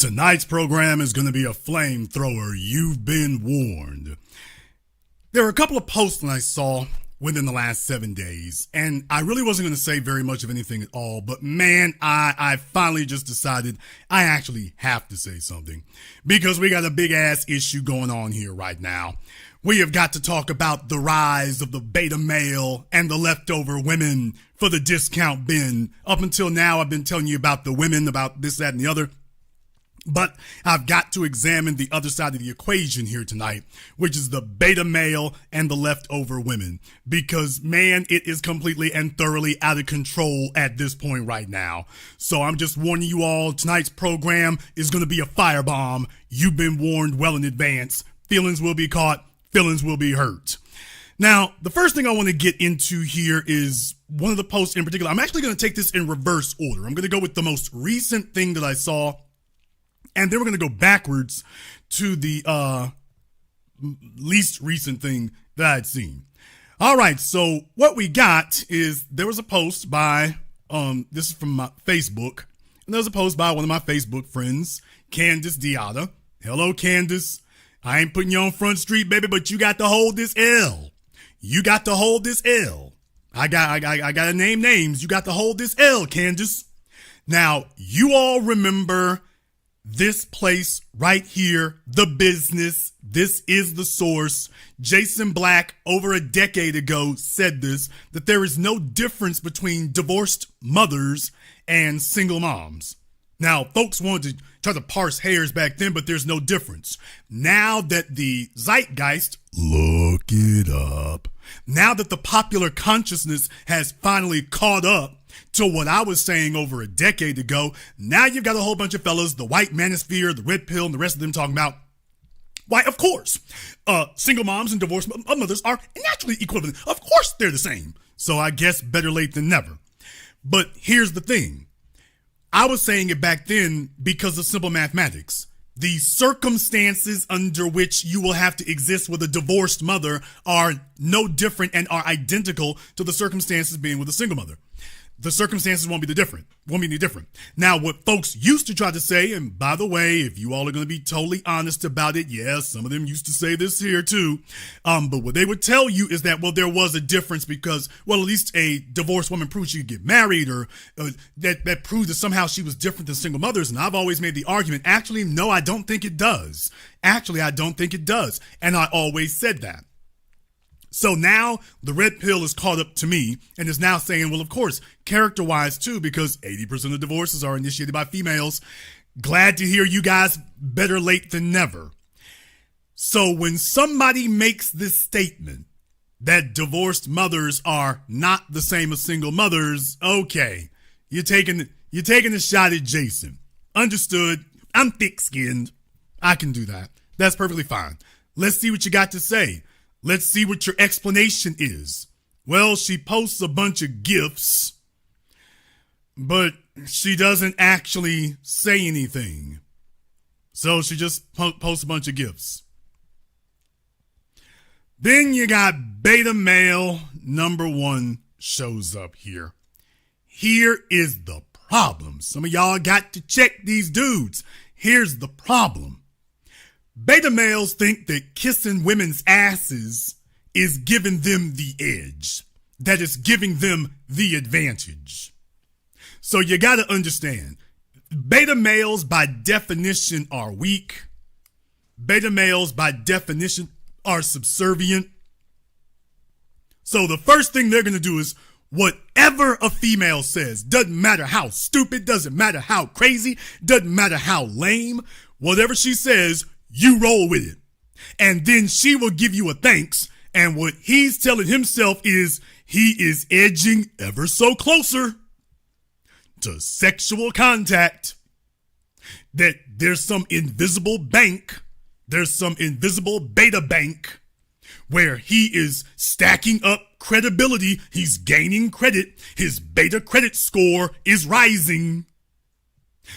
Tonight's program is going to be a flamethrower. You've been warned. There were a couple of posts that I saw within the last 7 days, and I really wasn't going to say very much of anything at all, but man, I finally just decided I actually have to say something because we got a big ass issue going on here right now. We have got to talk about the rise of the beta male and the leftover women for the discount bin. Up until now, I've been telling you about the women, about this, that, and the other. But I've got to examine the other side of the equation here tonight, which is the beta male and the leftover women. Because, man, it is completely and thoroughly out of control at this point right now. So I'm just warning you all, tonight's program is going to be a firebomb. You've been warned well in advance. Feelings will be caught. Feelings will be hurt. Now, the first thing I want to get into here is one of the posts in particular. I'm actually going to take this in reverse order. I'm going to go with the most recent thing that I saw, and then we're going to go backwards to the least recent thing that I'd seen. All right, so what we got is there was a post by, this is from my Facebook, and there was a post by one of my Facebook friends, Candace Diata. Hello, Candace. I ain't putting you on Front Street, baby, but you got to hold this L. You got to hold this L. I got to name names. You got to hold this L, Candace. Now, you all remember this place right here, The Business. This is the source. Jason Black, over a decade ago, said this, that there is no difference between divorced mothers and single moms. Now, folks wanted to try to parse hairs back then, but there's no difference. Now that the zeitgeist, look it up, now that the popular consciousness has finally caught up to what I was saying over a decade ago, now you've got a whole bunch of fellas, the white manosphere, the red pill, and the rest of them talking about, why, of course, single moms and divorced mothers are naturally equivalent. Of course they're the same. So I guess better late than never. But here's the thing. I was saying it back then because of simple mathematics. The circumstances under which you will have to exist with a divorced mother are no different and are identical to the circumstances being with a single mother. The circumstances won't be any different. Now, what folks used to try to say, and by the way, if you all are going to be totally honest about it, yes, some of them used to say this here too, but what they would tell you is that, well, there was a difference because, well, at least a divorced woman proved she could get married, or that proved that somehow she was different than single mothers. And I've always made the argument, actually, no, I don't think it does. Actually, I don't think it does. And I always said that. So now the red pill is caught up to me and is now saying, well, of course, character-wise too, because 80% of divorces are initiated by females. Glad to hear you guys, better late than never. So when somebody makes this statement that divorced mothers are not the same as single mothers, okay, you're taking a shot at Jason. Understood. I'm thick-skinned. I can do that. That's perfectly fine. Let's see what you got to say. Let's see what your explanation is. Well, she posts a bunch of gifts, but she doesn't actually say anything. So she just posts a bunch of gifts. Then you got beta male number 1 shows up here. Here is the problem. Some of y'all got to check these dudes. Here's the problem. Beta males think that kissing women's asses is giving them the edge. That is giving them the advantage. So you got to understand, beta males by definition are weak. Beta males by definition are subservient. So the first thing they're going to do is whatever a female says, doesn't matter how stupid, doesn't matter how crazy, doesn't matter how lame, whatever she says, you roll with it. And then she will give you a thanks. And what he's telling himself is he is edging ever so closer to sexual contact. That there's some invisible bank. There's some invisible beta bank where he is stacking up credibility. He's gaining credit. His beta credit score is rising.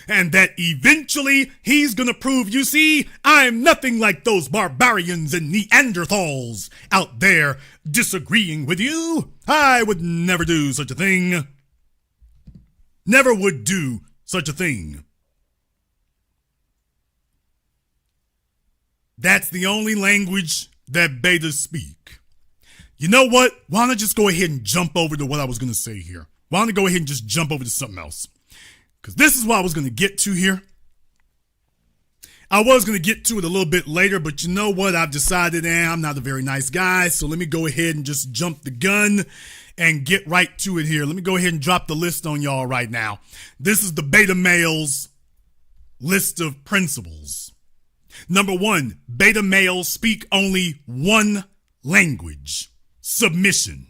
And that eventually he's gonna prove, you see, I'm nothing like those barbarians and Neanderthals out there disagreeing with you. I would never do such a thing. Never would do such a thing. That's the only language that betas speak. You know what? Why don't I just go ahead and jump over to what I was going to say here? Why don't I go ahead and just jump over to something else? Because this is what I was going to get to here. I was going to get to it a little bit later, but you know what? I've decided I'm not a very nice guy, so let me go ahead and just jump the gun and get right to it here. Let me go ahead and drop the list on y'all right now. This is the beta males list of principles. Number 1, beta males speak only one language: submission.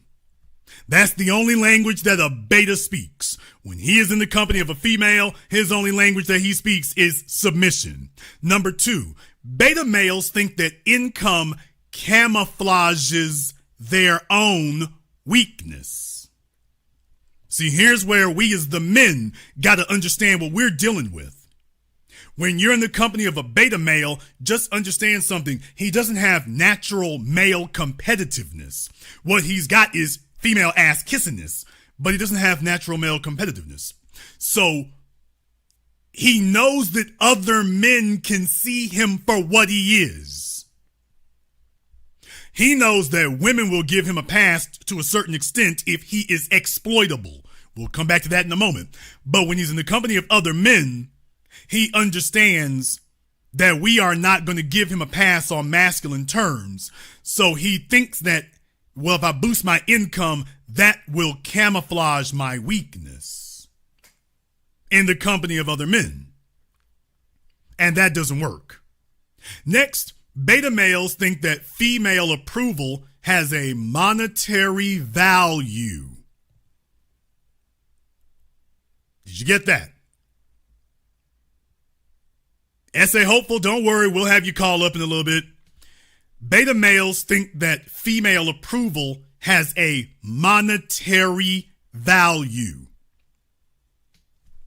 That's the only language that a beta speaks. When he is in the company of a female, his only language that he speaks is submission. Number 2, beta males think that income camouflages their own weakness. See, here's where we as the men got to understand what we're dealing with. When you're in the company of a beta male, just understand something. He doesn't have natural male competitiveness. What he's got is female ass kissingness, but he doesn't have natural male competitiveness. So he knows that other men can see him for what he is. He knows that women will give him a pass to a certain extent if he is exploitable. We'll come back to that in a moment. But when he's in the company of other men, he understands that we are not going to give him a pass on masculine terms. So he thinks that, well, if I boost my income, that will camouflage my weakness in the company of other men. And that doesn't work. Next, beta males think that female approval has a monetary value. Did you get that? SA hopeful, don't worry, we'll have you call up in a little bit. Beta males think that female approval has a monetary value.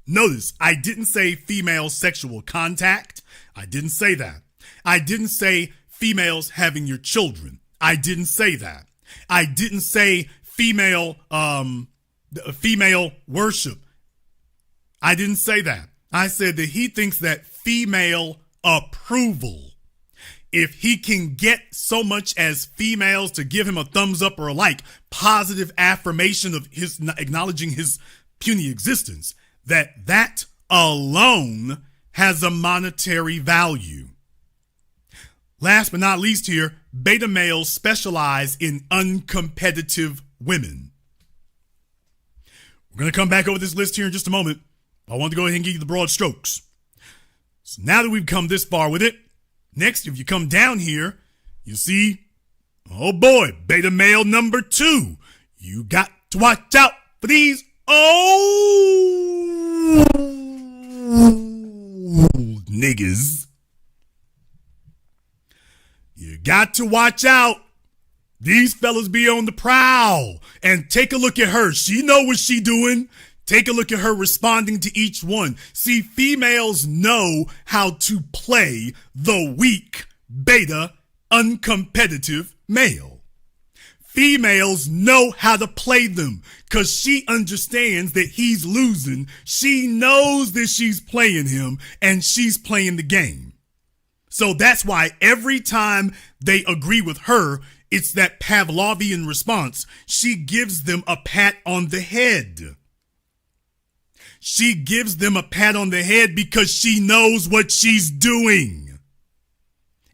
Notice, I didn't say female sexual contact. I didn't say that. I didn't say females having your children. I didn't say that. I didn't say female worship. I didn't say that. I said that he thinks that female approval, if he can get so much as females to give him a thumbs up or a like, positive affirmation of his acknowledging his puny existence, that alone has a monetary value. Last but not least here, beta males specialize in uncompetitive women. We're going to come back over this list here in just a moment. I want to go ahead and give you the broad strokes. So now that we've come this far with it, next, if you come down here, you see, oh boy, beta male number 2. You got to watch out for these old niggas. You got to watch out. These fellas be on the prowl. And take a look at her. She know what she doing. Take a look at her responding to each one. See, females know how to play the weak, beta, uncompetitive male. Females know how to play them because she understands that he's losing. She knows that she's playing him and she's playing the game. So that's why every time they agree with her, it's that Pavlovian response. She gives them a pat on the head. She gives them a pat on the head because she knows what she's doing.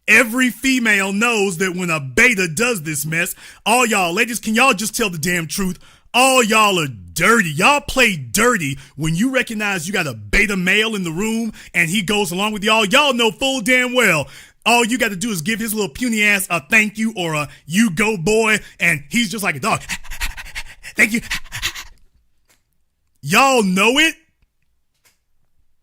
Every female knows that when a beta does this mess, all y'all ladies, can y'all just tell the damn truth? All y'all are dirty. Y'all play dirty when you recognize you got a beta male in the room and he goes along with y'all. Y'all know full damn well all you got to do is give his little puny ass a thank you or a you go boy, and he's just like a dog. Thank you. Y'all know it.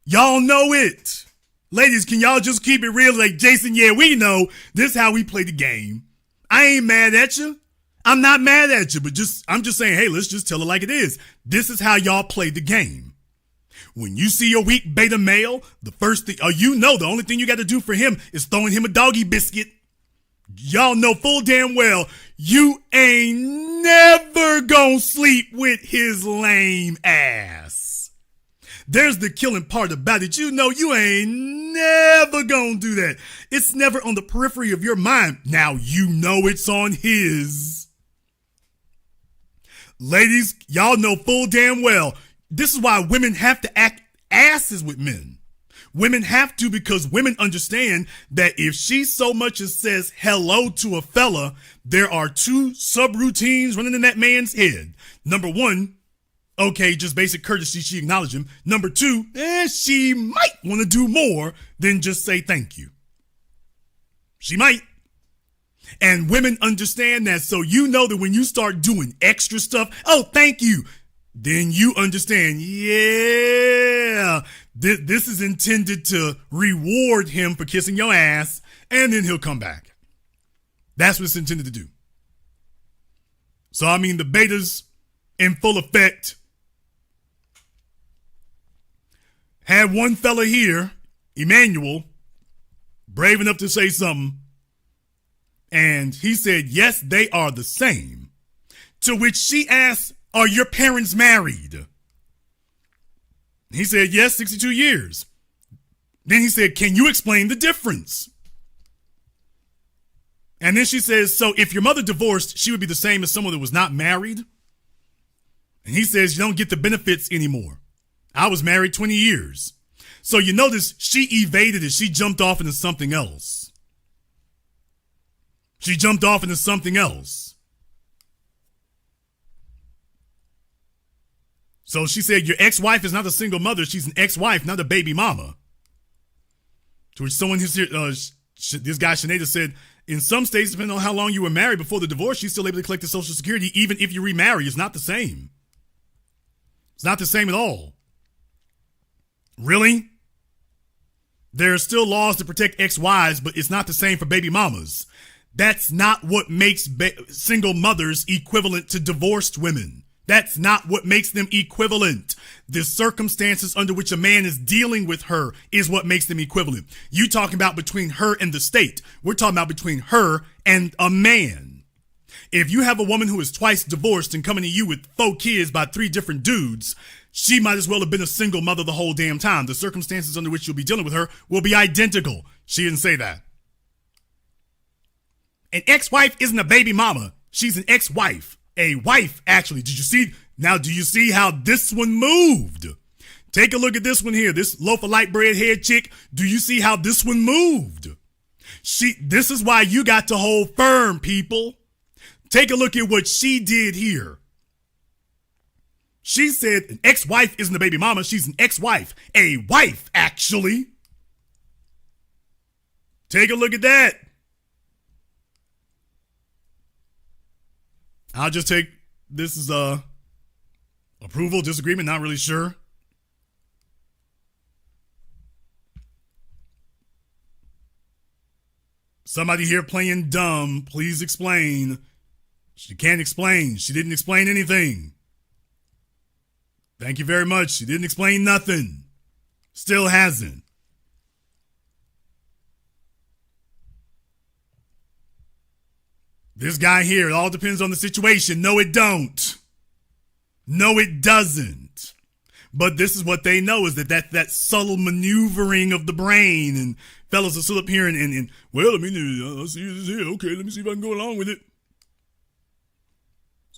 Y'all know it. Ladies, can y'all just keep it real like Jason? Yeah, we know this is how we play the game. I ain't mad at you. I'm not mad at you, but I'm just saying, hey, let's just tell it like it is. This is how y'all play the game. When you see a weak beta male, the first thing, the only thing you got to do for him is throwing him a doggy biscuit. Y'all know full damn well you ain't never gonna sleep with his lame ass. There's the killing part about it. You know you ain't never gonna do that. It's never on the periphery of your mind. Now you know it's on his. Ladies, y'all know full damn well, this is why women have to act asses with men. Women have to, because women understand that if she so much as says hello to a fella, there are two subroutines running in that man's head. Number one, okay, just basic courtesy, she acknowledged him. Number two, she might want to do more than just say thank you. She might. And women understand that, so you know that when you start doing extra stuff, oh, thank you, then you understand, yeah, this is intended to reward him for kissing your ass, and then he'll come back. That's what it's intended to do. So, I mean, the beta's in full effect. Had one fella here, Emmanuel, brave enough to say something, and he said, yes, they are the same. To which she asked, are your parents married? He said, yes, 62 years. Then he said, can you explain the difference? And then she says, so if your mother divorced, she would be the same as someone that was not married? And he says, you don't get the benefits anymore. I was married 20 years. So you notice she evaded it. She jumped off into something else. She jumped off into something else. So she said, your ex-wife is not a single mother. She's an ex-wife, not a baby mama. To which someone here, this guy Sinead said, in some states, depending on how long you were married before the divorce, she's still able to collect the Social Security, even if you remarry. It's not the same. It's not the same at all. Really? There are still laws to protect ex-wives, but it's not the same for baby mamas. That's not what makes single mothers equivalent to divorced women. That's not what makes them equivalent. The circumstances under which a man is dealing with her is what makes them equivalent. You talking about between her and the state. We're talking about between her and a man. If you have a woman who is twice divorced and coming to you with 4 kids by 3 different dudes, she might as well have been a single mother the whole damn time. The circumstances under which you'll be dealing with her will be identical. She didn't say that. An ex-wife isn't a baby mama. She's an ex-wife. A wife, actually. Did you see? Now, do you see how this one moved? Take a look at this one here. This loaf of light bread head chick. Do you see how this one moved? This is why you got to hold firm, people. Take a look at what she did here. She said an ex-wife isn't a baby mama. She's an ex-wife. A wife, actually. Take a look at that. I'll just take this as approval, disagreement, not really sure. Somebody here playing dumb, please explain. She can't explain. She didn't explain anything. Thank you very much. She didn't explain nothing. Still hasn't. This guy here, it all depends on the situation. No, it don't. No, it doesn't. But this is what they know, is that subtle maneuvering of the brain. And fellas will sit up here and well, I mean, I'll see this here. Okay, let me see if I can go along with it.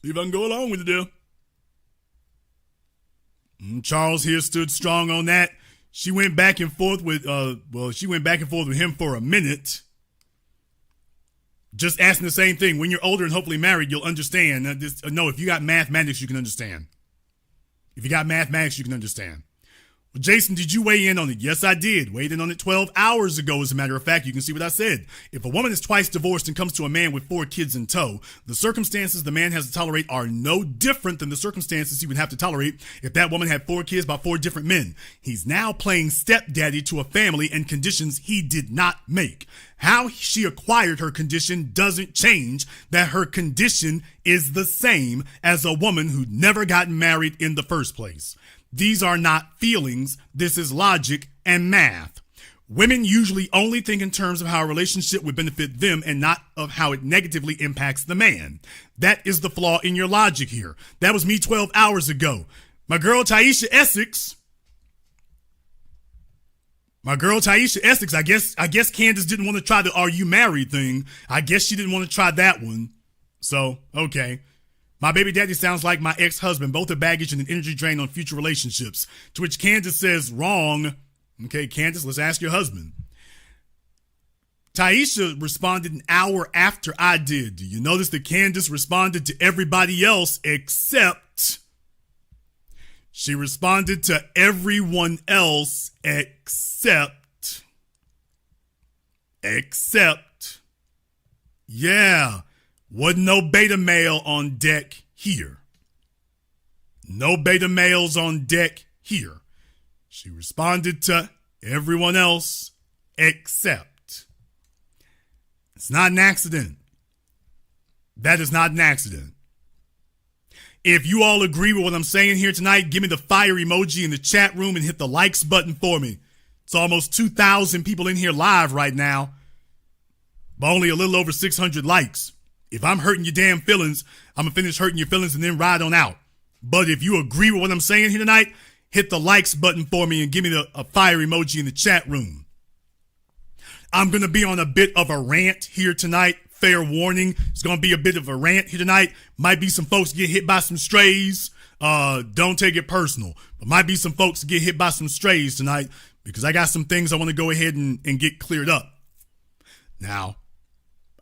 See if I can go along with it there. Charles here stood strong on that. She went back and forth with, him for a minute. Just asking the same thing. When you're older and hopefully married, you'll understand. No, if you got mathematics, you can understand. If you got mathematics, you can understand. Well, Jason, did you weigh in on it? Yes, I did. Weighed in on it 12 hours ago, as a matter of fact. You can see what I said. If a woman is twice divorced and comes to a man with 4 kids in tow, the circumstances the man has to tolerate are no different than the circumstances he would have to tolerate if that woman had 4 kids by 4 different men. He's now playing stepdaddy to a family and conditions he did not make. How she acquired her condition doesn't change that her condition is the same as a woman who never got married in the first place. These are not feelings. This is logic and math. Women usually only think in terms of how a relationship would benefit them and not of how it negatively impacts the man. That is the flaw in your logic here. That was me 12 hours ago. My girl Taisha Essex My girl Taisha Essex, I guess Candace didn't want to try the "Are you married" thing. I guess she didn't want to try that one. So, okay. My baby daddy sounds like my ex-husband, both a baggage and an energy drain on future relationships. To which Candace says, wrong. Okay, Candace, let's ask your husband. Taisha responded an hour after I did. Do you notice that Candace responded to everybody else except... She responded to everyone else except... Yeah, wasn't no beta male on deck here. No beta males on deck here. She responded to everyone else except. It's not an accident. That is not an accident. If you all agree with what I'm saying here tonight, give me the fire emoji in the chat room and hit the likes button for me. It's almost 2,000 people in here live right now, but only a little over 600 likes. If I'm hurting your damn feelings, I'm going to finish hurting your feelings and then ride on out. But if you agree with what I'm saying here tonight, hit the likes button for me and give me a fire emoji in the chat room. I'm going to be on a bit of a rant here tonight. Fair warning. It's going to be a bit of a rant here tonight. Might be some folks get hit by some strays. Don't take it personal. But might be some folks get hit by some strays tonight because I got some things I want to go ahead and get cleared up. Now,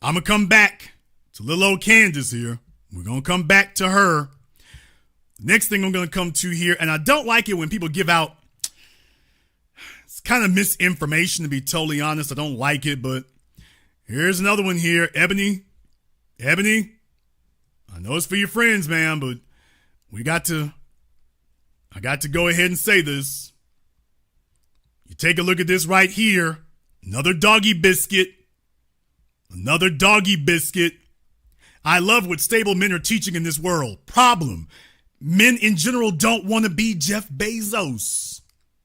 I'm going to come back to little old Candace here. We're going to come back to her. Next thing I'm going to come to here, and I don't like it when people give out, it's kind of misinformation, to be totally honest. I don't like it, but here's another one here. Ebony, I know it's for your friends, man, but I got to go ahead and say this. You take a look at this right here. Another doggy biscuit. I love what stable men are teaching in this world. Problem. Men in general don't want to be Jeff Bezos.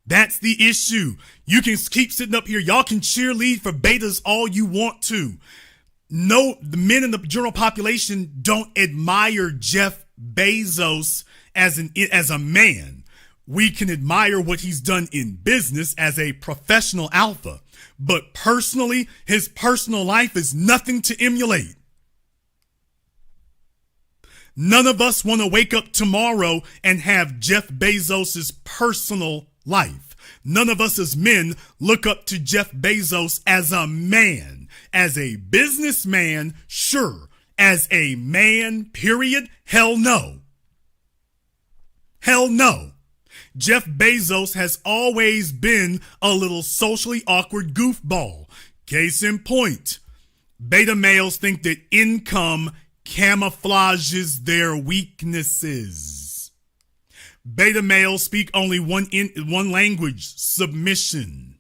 That's the issue. You can keep sitting up here. Y'all can cheerlead for betas all you want to. No, the men in the general population don't admire Jeff Bezos as a man. We can admire what he's done in business as a professional alpha. But personally, his personal life is nothing to emulate. None of us want to wake up tomorrow and have Jeff Bezos' personal life. None of us as men look up to Jeff Bezos as a man. As a businessman, sure. As a man, period, hell no. Hell no. Jeff Bezos has always been a little socially awkward goofball. Case in point, beta males think that income camouflages their weaknesses. Beta males speak only one language, submission.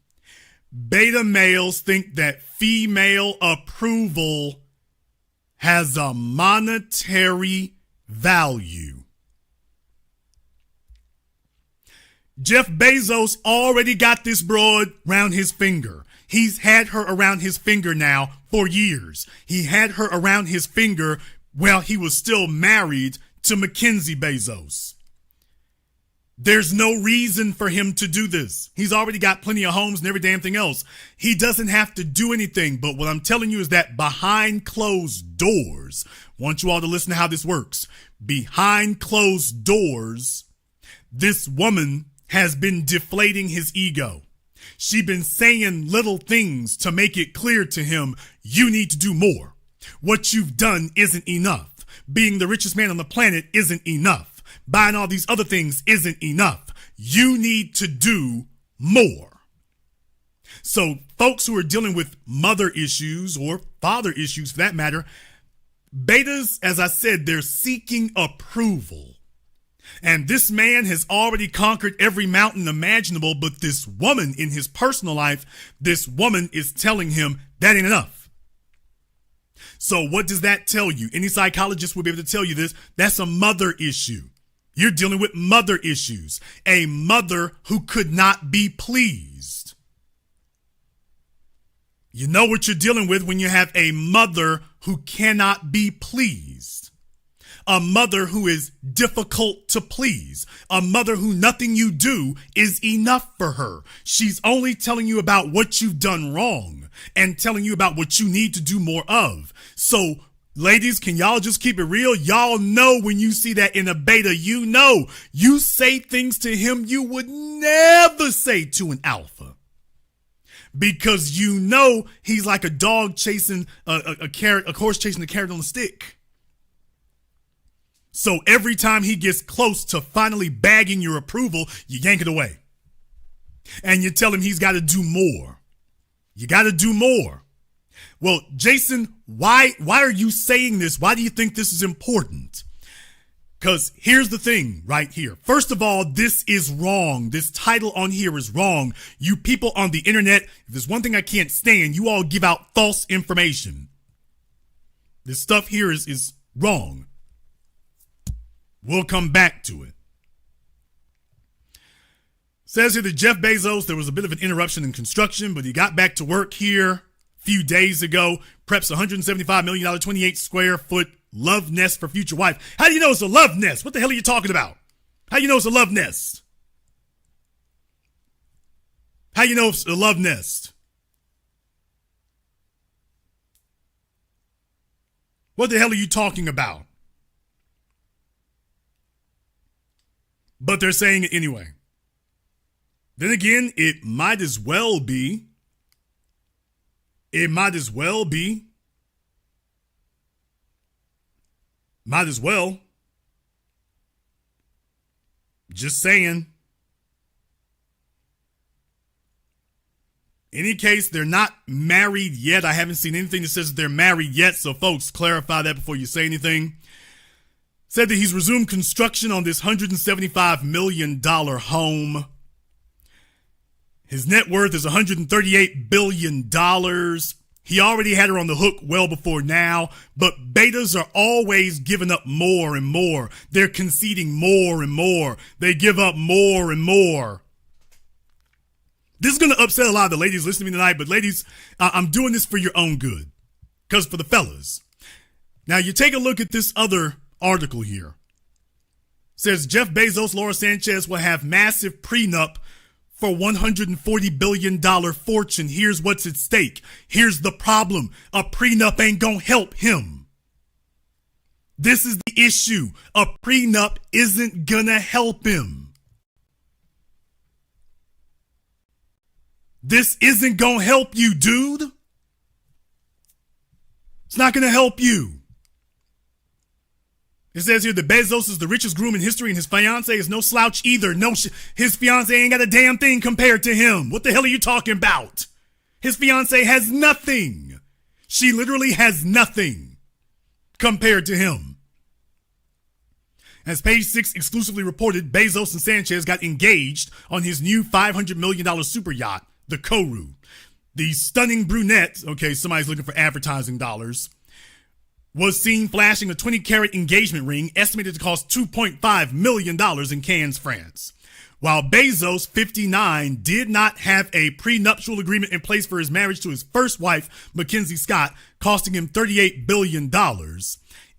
Beta males think that female approval has a monetary value. Jeff Bezos already got this broad around his finger. He's had her around his finger now for years. He had her around his finger while he was still married to Mackenzie Bezos. There's no reason for him to do this. He's already got plenty of homes and every damn thing else. He doesn't have to do anything. But what I'm telling you is that behind closed doors, I want you all to listen to how this works. Behind closed doors, this woman has been deflating his ego. She's been saying little things to make it clear to him, you need to do more. What you've done isn't enough. Being the richest man on the planet isn't enough. Buying all these other things isn't enough. You need to do more. So folks who are dealing with mother issues or father issues for that matter, betas, as I said, they're seeking approval. And this man has already conquered every mountain imaginable, but this woman in his personal life, this woman is telling him that ain't enough. So what does that tell you? Any psychologist will be able to tell you this. That's a mother issue. You're dealing with mother issues. A mother who could not be pleased. You know what you're dealing with when you have a mother who cannot be pleased. a mother who is difficult to please, a mother who nothing you do is enough for her. She's only telling you about what you've done wrong and telling you about what you need to do more of. So, ladies, can y'all just keep it real? Y'all know when you see that in a beta, you know you say things to him you would never say to an alpha. Because you know he's like a dog chasing a carrot, a horse chasing a carrot on a stick. So every time he gets close to finally bagging your approval, you yank it away. And you tell him he's got to do more. You got to do more. Well, Jason, why are you saying this? Why do you think this is important? Because here's the thing right here. First of all, this is wrong. This title on here is wrong. You people on the internet, if there's one thing I can't stand, you all give out false information. This stuff here is wrong. We'll come back to it. Says here that Jeff Bezos, there was a bit of an interruption in construction, but he got back to work here a few days ago, preps $175 million, 28 square foot love nest for future wife. How do you know it's a love nest? What the hell are you talking about? How do you know it's a love nest? How do you know it's a love nest? What the hell are you talking about? But they're saying it anyway. Then again, it might as well be. Might as well. Just saying. Any case, they're not married yet. I haven't seen anything that says they're married yet. So folks, clarify that before you say anything. Said that he's resumed construction on this $175 million home. His net worth is $138 billion. He already had her on the hook well before now, but betas are always giving up more and more. They're conceding more and more. They give up more and more. This is going to upset a lot of the ladies listening to me tonight, but ladies, I'm doing this for your own good, because for the fellas. Now, you take a look at this other article here. It says Jeff Bezos, Laura Sanchez will have massive prenup for $140 billion fortune. Here's what's at stake. Here's the problem. A prenup ain't gonna help him. This is the issue. A prenup isn't gonna help him. This isn't gonna help you, dude. It's not gonna help you. It says here that Bezos is the richest groom in history and his fiance is no slouch either. His fiance ain't got a damn thing compared to him. What the hell are you talking about? His fiance has nothing. She literally has nothing compared to him. As Page 6 exclusively reported, Bezos and Sanchez got engaged on his new $500 million super yacht, the Kourou. The stunning brunette, okay, somebody's looking for advertising dollars, was seen flashing a 20-carat engagement ring estimated to cost $2.5 million in Cannes, France. While Bezos, 59, did not have a prenuptial agreement in place for his marriage to his first wife, Mackenzie Scott, costing him $38 billion,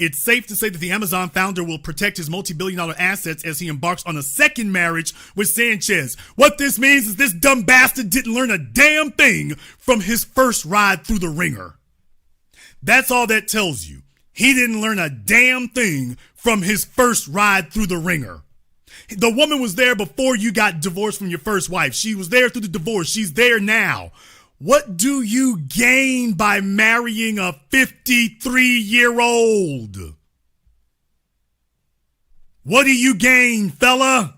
it's safe to say that the Amazon founder will protect his multi-billion-dollar assets as he embarks on a second marriage with Sanchez. What this means is this dumb bastard didn't learn a damn thing from his first ride through the ringer. That's all that tells you. He didn't learn a damn thing from his first ride through the ringer. The woman was there before you got divorced from your first wife. She was there through the divorce. She's there now. What do you gain by marrying a 53-year-old? What do you gain, fella?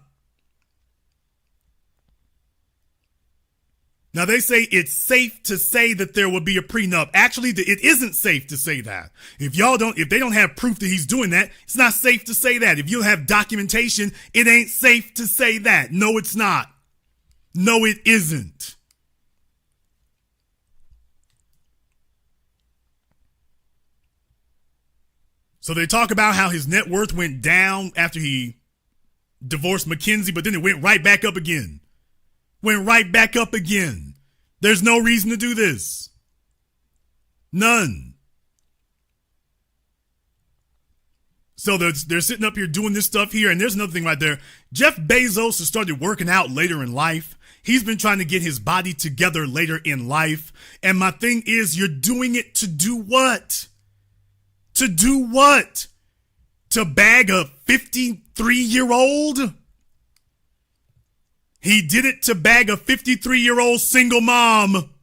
Now, they say it's safe to say that there will be a prenup. Actually, it isn't safe to say that. If they don't have proof that he's doing that, it's not safe to say that. If you have documentation, it ain't safe to say that. No, it's not. No, it isn't. So they talk about how his net worth went down after he divorced Mackenzie, but then it went right back up again. Went right back up again. There's no reason to do this. None. So they're sitting up here doing this stuff here, and there's another thing right there. Jeff Bezos has started working out later in life. He's been trying to get his body together later in life. And my thing is, you're doing it to do what? To do what? To bag a 53-year-old? He did it to bag a 53-year-old single mom.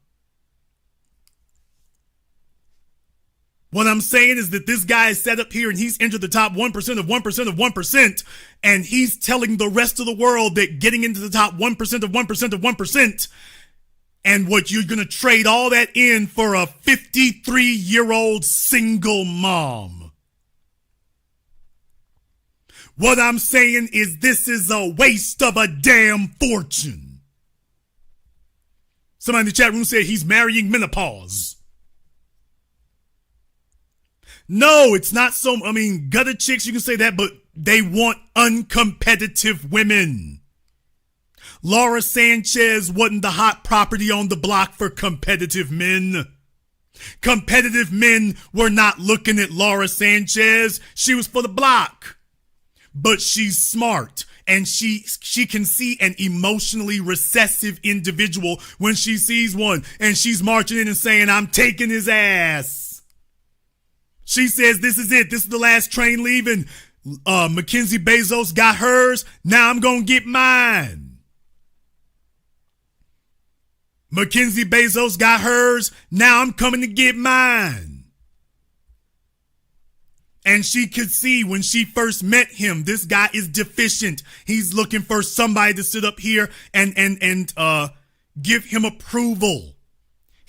What I'm saying is that this guy is set up here and he's entered the top 1% of 1% of 1%. And he's telling the rest of the world that getting into the top 1% of 1% of 1%. And what you're going to trade all that in for a 53-year-old single mom. What I'm saying is this is a waste of a damn fortune. Somebody in the chat room said he's marrying menopause. No, it's not so, gutter chicks, you can say that, but they want uncompetitive women. Laura Sanchez wasn't the hot property on the block for competitive men. Competitive men were not looking at Laura Sanchez. She was for the block. But she's smart, and she can see an emotionally recessive individual when she sees one, and she's marching in and saying, I'm taking his ass. She says, this is it. This is the last train leaving. Mackenzie Bezos got hers. Now I'm going to get mine. Mackenzie Bezos got hers. Now I'm coming to get mine. And she could see when she first met him, this guy is deficient. He's looking for somebody to sit up here and give him approval.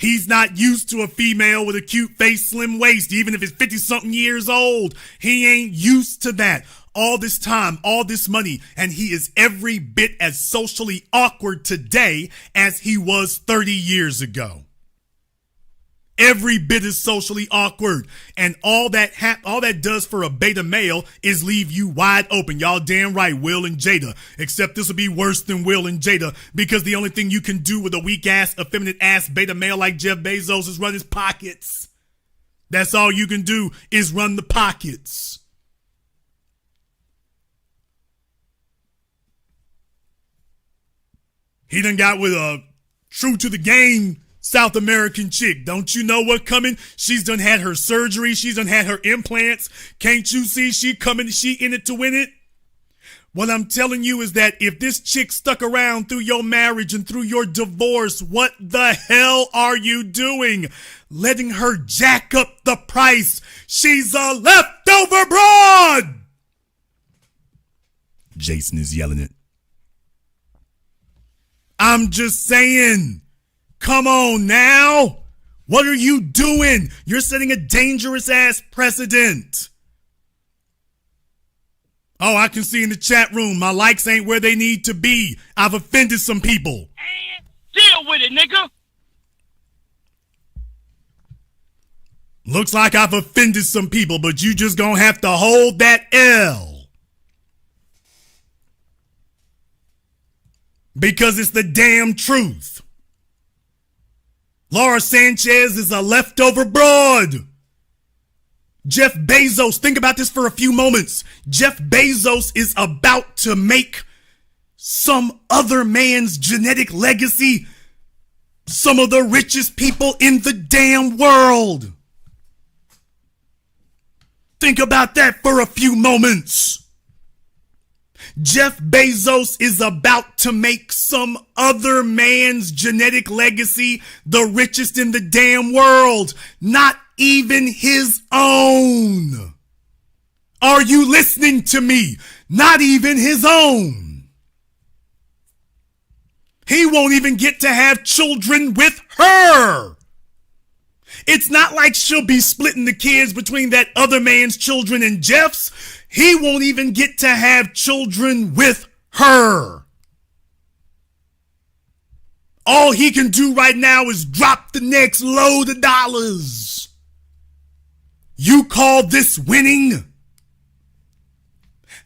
He's not used to a female with a cute face, slim waist, even if it's 50-something years old. He ain't used to that. All this time, all this money, and he is every bit as socially awkward today as he was 30 years ago. Every bit is socially awkward. And all that does for a beta male is leave you wide open. Y'all damn right, Will and Jada. Except this will be worse than Will and Jada, because the only thing you can do with a weak-ass, effeminate-ass beta male like Jeff Bezos is run his pockets. That's all you can do is run the pockets. He done got with a true to the game South American chick. Don't you know what coming? She's done had her surgery. She's done had her implants. Can't you see she coming? She in it to win it? What I'm telling you is that if this chick stuck around through your marriage and through your divorce, what the hell are you doing? Letting her jack up the price. She's a leftover broad. Jason is yelling it. I'm just saying. Come on now. What are you doing? You're setting a dangerous ass precedent. Oh, I can see in the chat room, my likes ain't where they need to be. I've offended some people. Deal with it, nigga. Looks like I've offended some people, but you just gonna have to hold that L. Because it's the damn truth. Laura Sanchez is a leftover broad. Jeff Bezos, think about this for a few moments. Jeff Bezos is about to make some other man's genetic legacy some of the richest people in the damn world. Think about that for a few moments. Jeff Bezos is about to make some other man's genetic legacy the richest in the damn world, not even his own. Are you listening to me? Not even his own. He won't even get to have children with her. It's not like she'll be splitting the kids between that other man's children and Jeff's. He won't even get to have children with her. All he can do right now is drop the next load of dollars. You call this winning?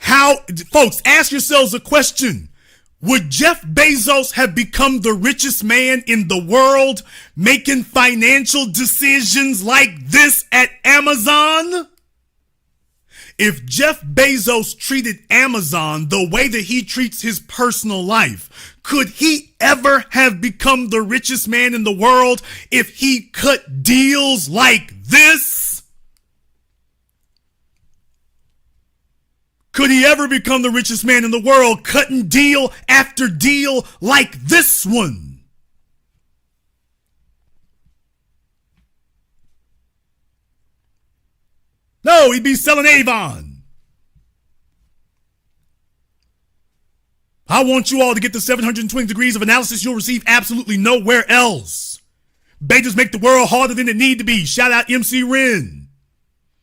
How, folks, ask yourselves a question. Would Jeff Bezos have become the richest man in the world making financial decisions like this at Amazon? If Jeff Bezos treated Amazon the way that he treats his personal life, could he ever have become the richest man in the world if he cut deals like this? Could he ever become the richest man in the world cutting deal after deal like this one? No, he'd be selling Avon. I want you all to get the 720 degrees of analysis you'll receive absolutely nowhere else. Betas make the world harder than it need to be. Shout out MC Ren.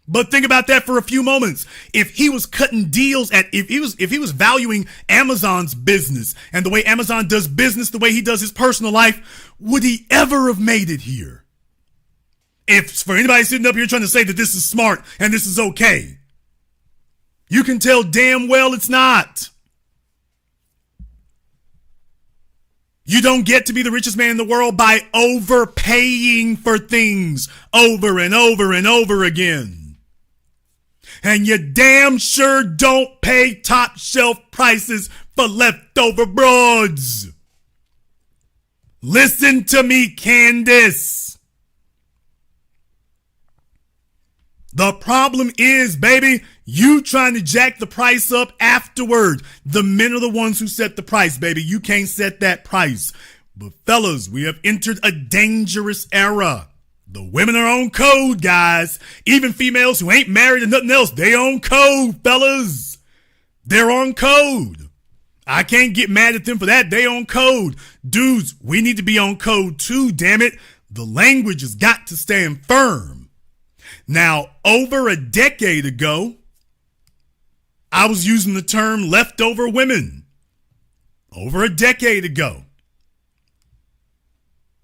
But think about that for a few moments. If he was cutting deals if he was valuing Amazon's business and the way Amazon does business, the way he does his personal life, would he ever have made it here? If for anybody sitting up here trying to say that this is smart and this is okay, you can tell damn well it's not. You don't get to be the richest man in the world by overpaying for things over and over and over again. And you damn sure don't pay top shelf prices for leftover broads. Listen to me, Candace. The problem is, baby, you trying to jack the price up afterward. The men are the ones who set the price, baby. You can't set that price. But fellas, we have entered a dangerous era. The women are on code, guys. Even females who ain't married and nothing else, they on code, fellas. They're on code. I can't get mad at them for that. They on code. Dudes, we need to be on code too, damn it. The language has got to stand firm. Now, over a decade ago, I was using the term leftover women. Over a decade ago.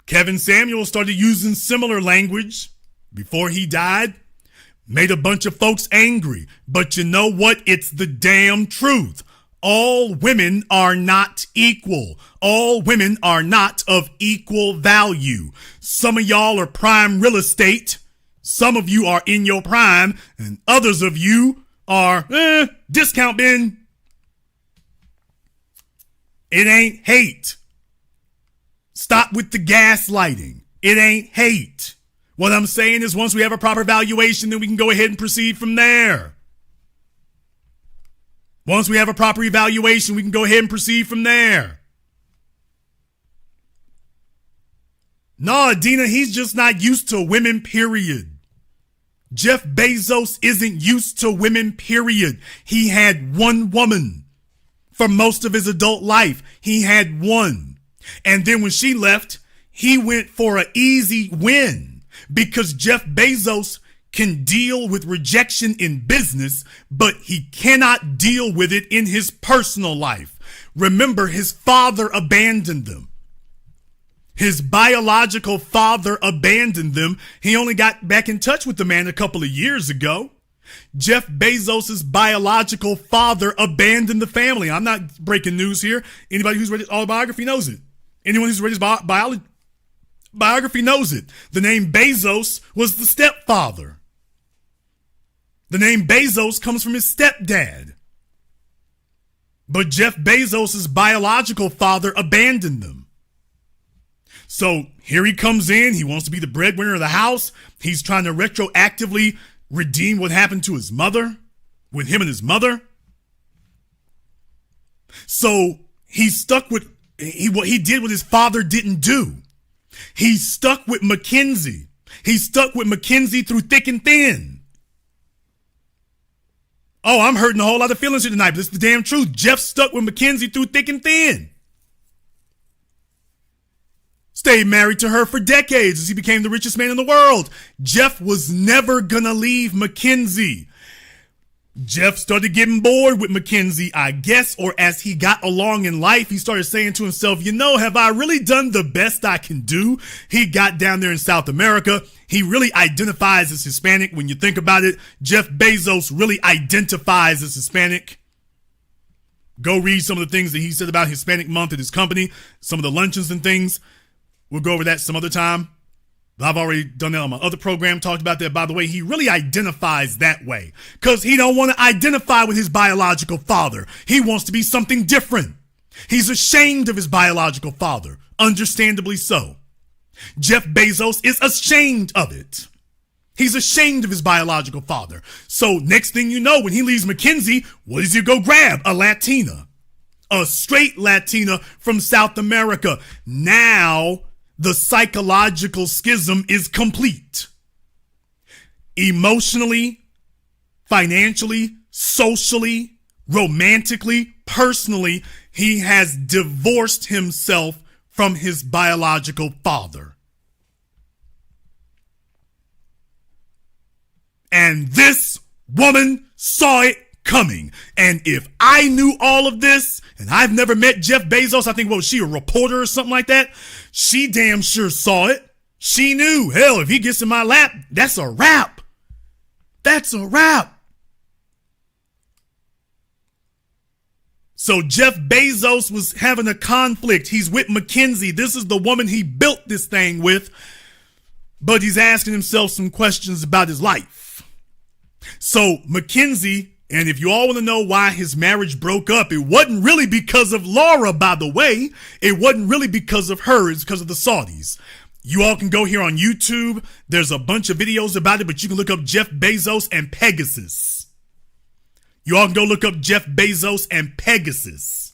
Kevin Samuel started using similar language before he died. Made a bunch of folks angry. But you know what? It's the damn truth. All women are not equal. All women are not of equal value. Some of y'all are prime real estate. Some of you are in your prime, and others of you are discount bin. It ain't hate. Stop with the gaslighting. It ain't hate. What I'm saying is once we have a proper valuation, then we can go ahead and proceed from there. Once we have a proper evaluation, we can go ahead and proceed from there. No, Dina, he's just not used to women, period. Jeff Bezos isn't used to women, period. He had one woman for most of his adult life. He had one. And then when she left, he went for an easy win because Jeff Bezos can deal with rejection in business, but he cannot deal with it in his personal life. Remember, his father abandoned them. His biological father abandoned them. He only got back in touch with the man a couple of years ago. Jeff Bezos' biological father abandoned the family. I'm not breaking news here. Anybody who's read his autobiography knows it. Anyone who's read his biography knows it. The name Bezos was the stepfather. The name Bezos comes from his stepdad. But Jeff Bezos' biological father abandoned them. So here he comes in. He wants to be the breadwinner of the house. He's trying to retroactively redeem what happened to his mother, with him and his mother. So he's stuck with what he did what his father didn't do. He's stuck with McKinsey. He's stuck with McKinsey through thick and thin. Oh, I'm hurting a whole lot of feelings here tonight, but it's the damn truth. Jeff's stuck with McKinsey through thick and thin. Stayed married to her for decades as he became the richest man in the world. Jeff was never gonna leave McKinsey. Jeff started getting bored with McKinsey, I guess, or as he got along in life, he started saying to himself, you know, have I really done the best I can do? He got down there in South America. He really identifies as Hispanic. When you think about it, Jeff Bezos really identifies as Hispanic. Go read some of the things that he said about Hispanic Month at his company, some of the luncheons and things. We'll go over that some other time. I've already done that on my other program, talked about that. By the way, he really identifies that way because he don't want to identify with his biological father. He wants to be something different. He's ashamed of his biological father, understandably so. Jeff Bezos is ashamed of it. He's ashamed of his biological father. So next thing you know, when he leaves McKinsey, what does he go grab? A Latina. A straight Latina from South America. Now the psychological schism is complete. Emotionally, financially, socially, romantically, personally, he has divorced himself from his biological father. And this woman saw it coming. And if I knew all of this, and I've never met Jeff Bezos, I think, what was she, a reporter or something like that? She damn sure saw it. She knew, hell, if he gets in my lap, that's a wrap. That's a wrap. So Jeff Bezos was having a conflict. He's with McKinsey. This is the woman he built this thing with, but he's asking himself some questions about his life. So McKinsey, and if you all want to know why his marriage broke up, it wasn't really because of Laura, by the way. It wasn't really because of her. It's because of the Saudis. You all can go here on YouTube. There's a bunch of videos about it, but you can look up Jeff Bezos and Pegasus. You all can go look up Jeff Bezos and Pegasus.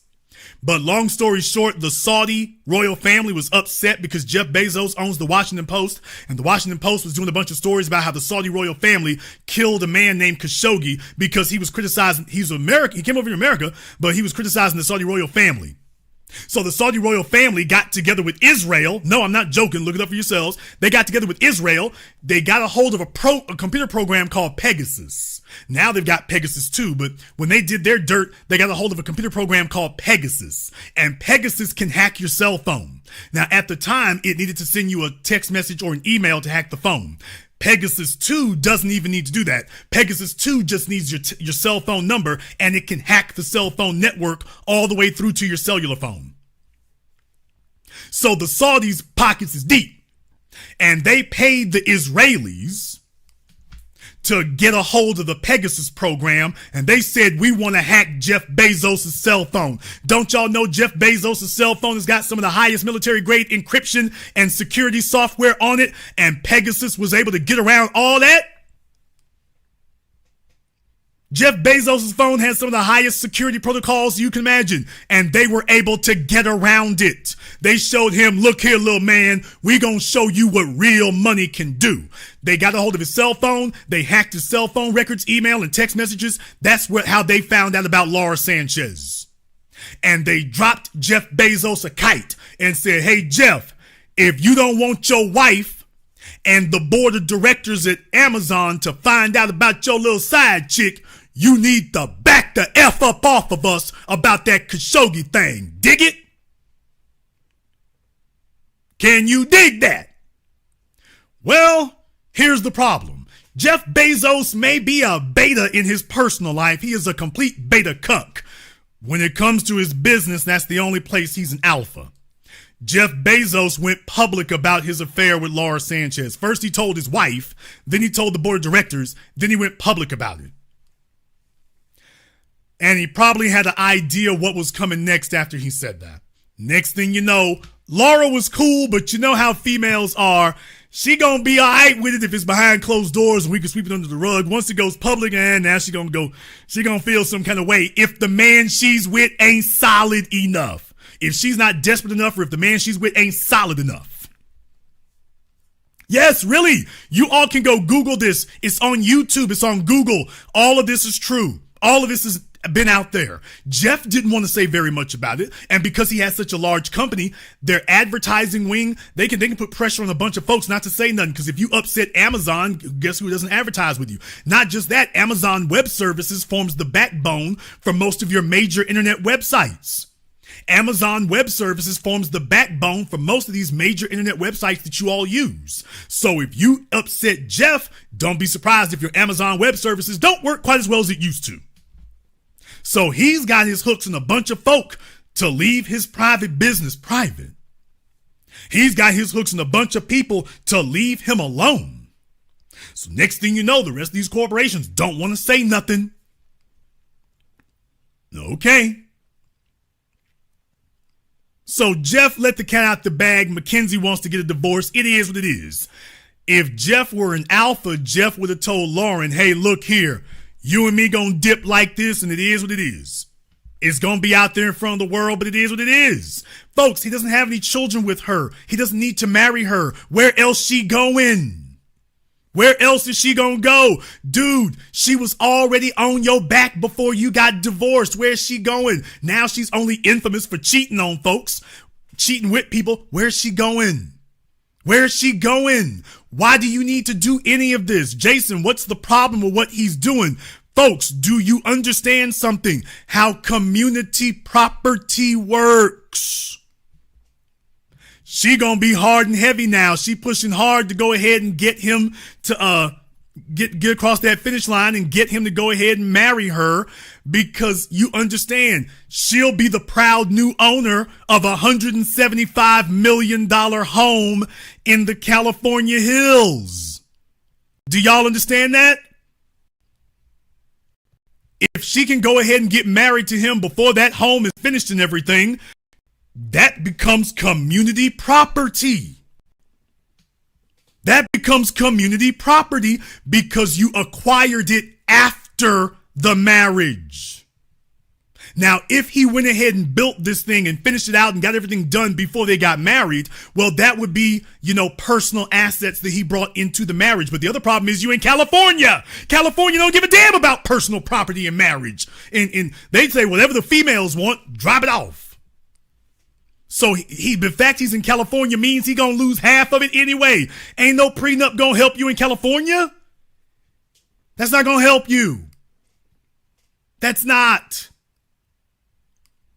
But long story short, the Saudi royal family was upset because Jeff Bezos owns the Washington Post, and the Washington Post was doing a bunch of stories about how the Saudi royal family killed a man named Khashoggi because he was criticizing, he's American, he came over to America, but he was criticizing the Saudi royal family. So the Saudi royal family got together with Israel. No, I'm not joking. Look it up for yourselves. They got together with Israel. They got a hold of a computer program called Pegasus. Now they've got Pegasus 2, but when they did their dirt, they got a hold of a computer program called Pegasus. And Pegasus can hack your cell phone. Now, at the time, it needed to send you a text message or an email to hack the phone. Pegasus 2 doesn't even need to do that. Pegasus 2 just needs your cell phone number, and it can hack the cell phone network all the way through to your cellular phone. So the Saudis' pockets is deep, and they paid the Israelis to get a hold of the Pegasus program, and they said, we want to hack Jeff Bezos' cell phone. Don't y'all know Jeff Bezos' cell phone has got some of the highest military-grade encryption and security software on it, and Pegasus was able to get around all that? Jeff Bezos' phone has some of the highest security protocols you can imagine, and they were able to get around it. They showed him, look here, little man, we gonna show you what real money can do. They got a hold of his cell phone. They hacked his cell phone records, email, and text messages. That's how they found out about Laura Sanchez. And they dropped Jeff Bezos a kite and said, hey, Jeff, if you don't want your wife and the board of directors at Amazon to find out about your little side chick, you need to back the F up off of us about that Khashoggi thing. Dig it? Can you dig that? Well, here's the problem. Jeff Bezos may be a beta in his personal life. He is a complete beta cuck. When it comes to his business, that's the only place he's an alpha. Jeff Bezos went public about his affair with Laura Sanchez. First he told his wife, then he told the board of directors, then he went public about it. And he probably had an idea what was coming next after he said that. Next thing you know, Laura was cool, but you know how females are. She gonna be all right with it if it's behind closed doors and we can sweep it under the rug. Once it goes public, and now she gonna feel some kind of way if the man she's with ain't solid enough. If she's not desperate enough, or if the man she's with ain't solid enough. Yes, really. You all can go Google this. It's on YouTube. It's on Google. All of this is true. All of this has been out there. Jeff didn't want to say very much about it. And because he has such a large company, their advertising wing, they can put pressure on a bunch of folks not to say nothing. Because if you upset Amazon, guess who doesn't advertise with you? Not just that, Amazon Web Services forms the backbone for most of your major internet websites. Amazon Web Services forms the backbone for most of these major internet websites that you all use. So if you upset Jeff, don't be surprised if your Amazon Web Services don't work quite as well as it used to. So he's got his hooks in a bunch of folk to leave his private business private. He's got his hooks in a bunch of people to leave him alone. So next thing you know, the rest of these corporations don't want to say nothing. Okay. So Jeff let the cat out the bag. Mackenzie wants to get a divorce. It is what it is. If Jeff were an alpha, Jeff would have told Lauren, hey, look here, you and me gonna dip like this, and it is what it is. It's gonna be out there in front of the world, but it is what it is. Folks, he doesn't have any children with her. He doesn't need to marry her. Where else she going? Where else is she gonna go? Dude, she was already on your back before you got divorced. Where's she going? Now she's only infamous for cheating on folks, cheating with people. Where's she going? Where's she going? Why do you need to do any of this? Jason, what's the problem with what he's doing? Folks, do you understand something? How community property works? She gonna be hard and heavy now. She pushing hard to go ahead and get him to get across that finish line and get him to go ahead and marry her, because you understand she'll be the proud new owner of $175 million home in the California hills. Do y'all understand that? If she can go ahead and get married to him before that home is finished and everything, that becomes community property. That becomes community property because you acquired it after the marriage. Now, if he went ahead and built this thing and finished it out and got everything done before they got married, well, that would be, personal assets that he brought into the marriage. But the other problem is you in California. California don't give a damn about personal property in marriage. And they'd say whatever the females want, drop it off. So the fact he's in California means he gonna lose half of it anyway. Ain't no prenup gonna help you in California. That's not gonna help you. That's not.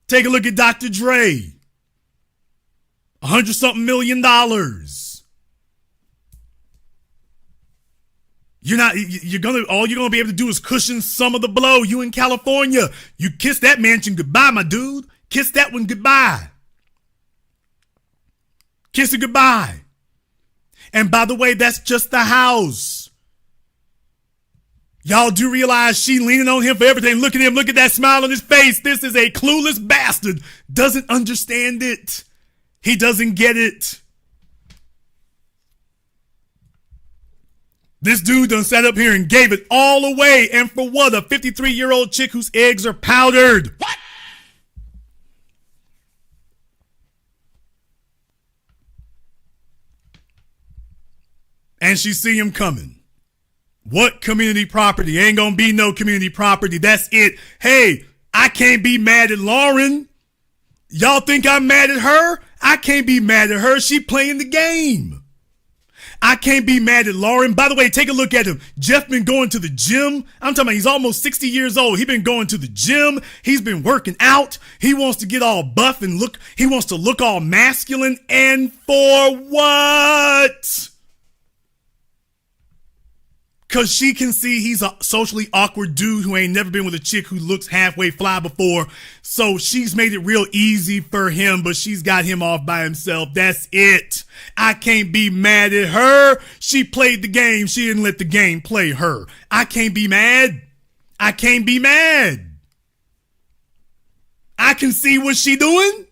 Take a look at Dr. Dre. $100-something million. All you're gonna be able to do is cushion some of the blow. You in California. You kiss that mansion goodbye, my dude. Kiss that one goodbye. Kiss it goodbye. And by the way, that's just the house. Y'all do realize she leaning on him for everything. Look at him. Look at that smile on his face. This is a clueless bastard. Doesn't understand it. He doesn't get it. This dude done sat up here and gave it all away. And for what? A 53-year-old chick whose eggs are powdered. What? And she see him coming. What community property? Ain't gonna be no community property. That's it. Hey, I can't be mad at Lauren. Y'all think I'm mad at her? I can't be mad at her. She playing the game. I can't be mad at Lauren. By the way, take a look at him. Jeff been going to the gym. I'm talking about he's almost 60 years old. He been going to the gym. He's been working out. He wants to get all buff and he wants to look all masculine. And for what? Because she can see he's a socially awkward dude who ain't never been with a chick who looks halfway fly before. So she's made it real easy for him, but she's got him off by himself. That's it. I can't be mad at her. She played the game. She didn't let the game play her. I can't be mad. I can't be mad. I can see what she doing.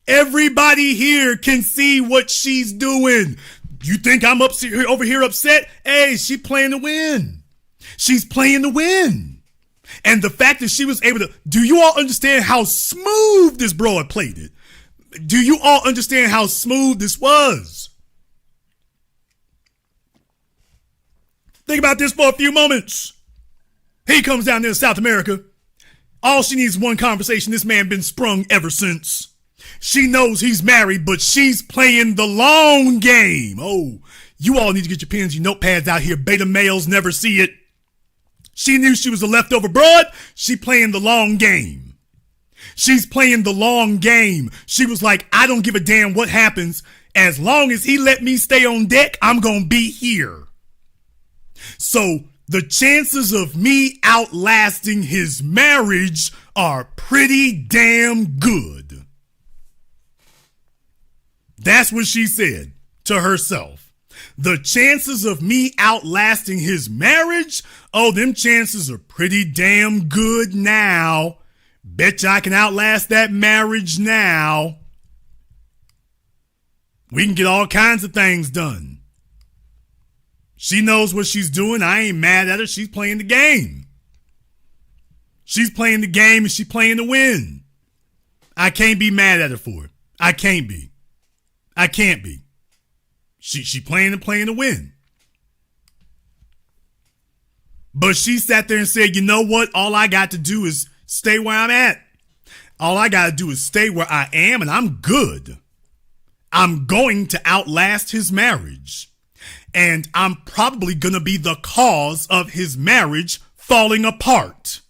Everybody here can see what she's doing. You think I'm over here upset? Hey, she playing to win. She's playing to win. And the fact that she was able to, do you all understand how smooth this broad played it? Do you all understand how smooth this was? Think about this for a few moments. He comes down there to South America. All she needs is one conversation. This man been sprung ever since. She knows he's married, but she's playing the long game. Oh, you all need to get your pens, your notepads out here. Beta males never see it. She knew she was a leftover broad. She playing the long game. She's playing the long game. She was like, I don't give a damn what happens. As long as he let me stay on deck, I'm going to be here. So the chances of me outlasting his marriage are pretty damn good. That's what she said to herself. The chances of me outlasting his marriage, oh, them chances are pretty damn good now. Bet you I can outlast that marriage now. We can get all kinds of things done. She knows what she's doing. I ain't mad at her. She's playing the game. She's playing the game and she's playing to win. I can't be mad at her for it. I can't be. I can't be. She playing to win. But she sat there and said, you know what? All I got to do is stay where I'm at. All I got to do is stay where I am and I'm good. I'm going to outlast his marriage. And I'm probably going to be the cause of his marriage falling apart.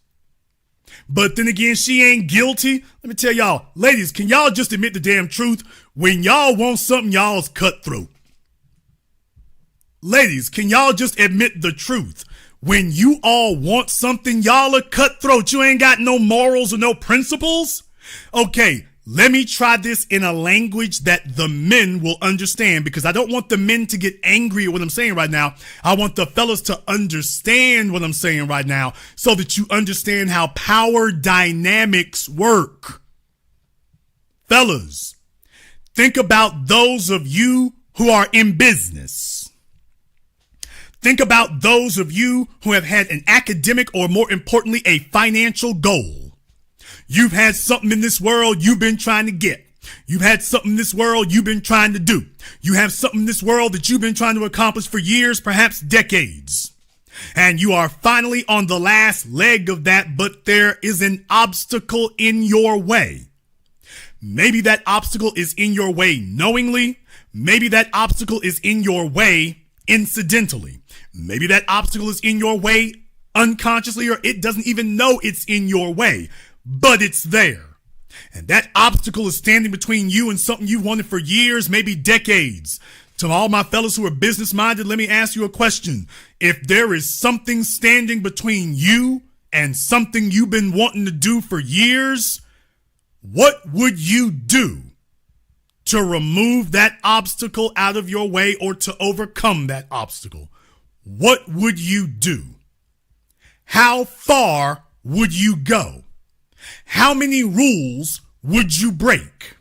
But then again, she ain't guilty. Let me tell y'all, ladies, can y'all just admit the damn truth? When y'all want something, y'all's cutthroat. Ladies, can y'all just admit the truth? When you all want something, y'all are cutthroat. You ain't got no morals or no principles. Okay, let me try this in a language that the men will understand, because I don't want the men to get angry at what I'm saying right now. I want the fellas to understand what I'm saying right now so that you understand how power dynamics work. Fellas, think about those of you who are in business. Think about those of you who have had an academic or, more importantly, a financial goal. You've had something in this world you've been trying to get. You've had something in this world you've been trying to do. You have something in this world that you've been trying to accomplish for years, perhaps decades. And you are finally on the last leg of that, but there is an obstacle in your way. Maybe that obstacle is in your way knowingly. Maybe that obstacle is in your way incidentally. Maybe that obstacle is in your way unconsciously, or it doesn't even know it's in your way, but it's there. And that obstacle is standing between you and something you wanted for years, maybe decades. To all my fellas who are business minded, let me ask you a question. If there is something standing between you and something you've been wanting to do for years, what would you do to remove that obstacle out of your way or to overcome that obstacle? What would you do? How far would you go? How many rules would you break?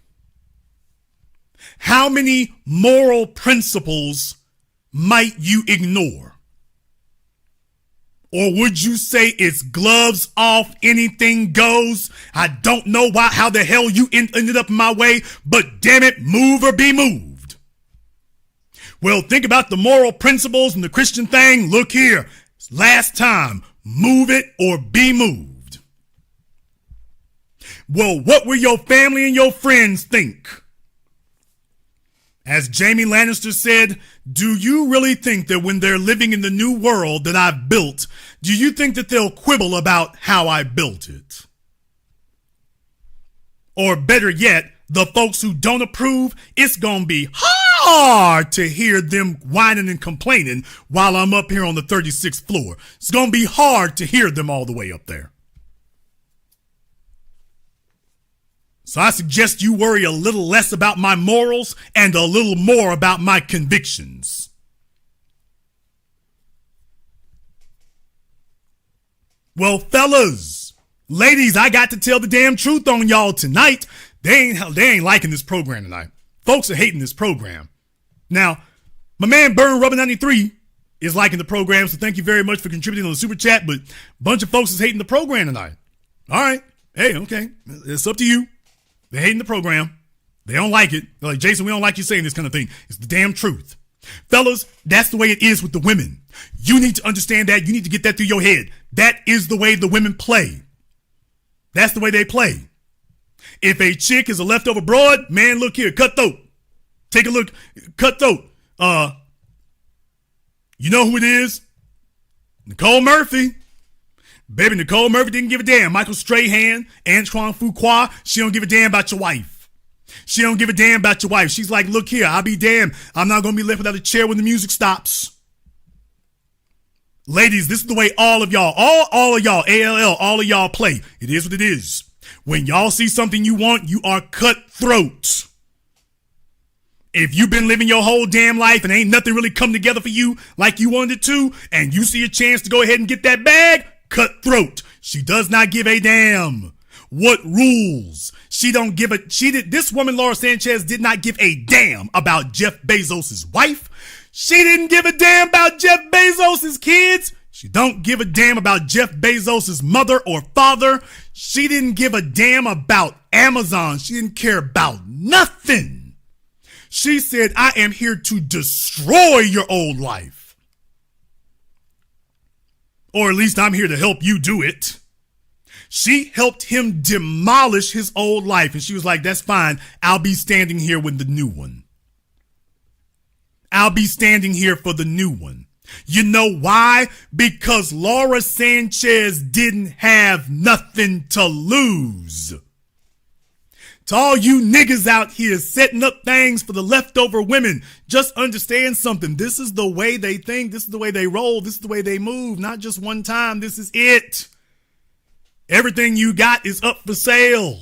How many moral principles might you ignore? Or would you say it's gloves off, anything goes? I don't know how the hell you ended up in my way, but damn it, move or be moved. Well, think about the moral principles and the Christian thing. Look here, last time, move it or be moved. Well, what will your family and your friends think? As Jamie Lannister said, do you really think that when they're living in the new world that I've built, do you think that they'll quibble about how I built it? Or better yet, the folks who don't approve, it's going to be hard to hear them whining and complaining while I'm up here on the 36th floor. It's going to be hard to hear them all the way up there. So I suggest you worry a little less about my morals and a little more about my convictions. Well, fellas, ladies, I got to tell the damn truth on y'all tonight. They ain't liking this program tonight. Folks are hating this program. Now, my man Burn Rubber 93 is liking the program, so thank you very much for contributing on the super chat, but a bunch of folks is hating the program tonight. All right. Hey, okay. It's up to you. They're hating the program. They don't like it. They're like, Jason, we don't like you saying this kind of thing. It's the damn truth. Fellas, that's the way it is with the women. You need to understand that. You need to get that through your head. That is the way the women play. That's the way they play. If a chick is a leftover broad, man, look here, cutthroat. Take a look, cutthroat. You know who it is? Nicole Murphy. Baby, Nicole Murphy didn't give a damn. Michael Strahan, Antoine Fuqua, she don't give a damn about your wife. She don't give a damn about your wife. She's like, look here, I'll be damned. I'm not going to be left without a chair when the music stops. Ladies, this is the way all of y'all, all of y'all, ALL, all of y'all play. It is what it is. When y'all see something you want, you are cutthroat. If you've been living your whole damn life and ain't nothing really come together for you like you wanted it to, and you see a chance to go ahead and get that bag, cutthroat. She does not give a damn what rules. This woman, Laura Sanchez, did not give a damn about Jeff Bezos' wife. She didn't give a damn about Jeff Bezos' kids. She don't give a damn about Jeff Bezos' mother or father. She didn't give a damn about Amazon. She didn't care about nothing. She said, I am here to destroy your old life. Or at least I'm here to help you do it. She helped him demolish his old life. And she was like, that's fine. I'll be standing here with the new one. I'll be standing here for the new one. You know why? Because Laura Sanchez didn't have nothing to lose. To all you niggas out here setting up things for the leftover women, just understand something. This is the way they think. This is the way they roll. This is the way they move. Not just one time. This is it. Everything you got is up for sale.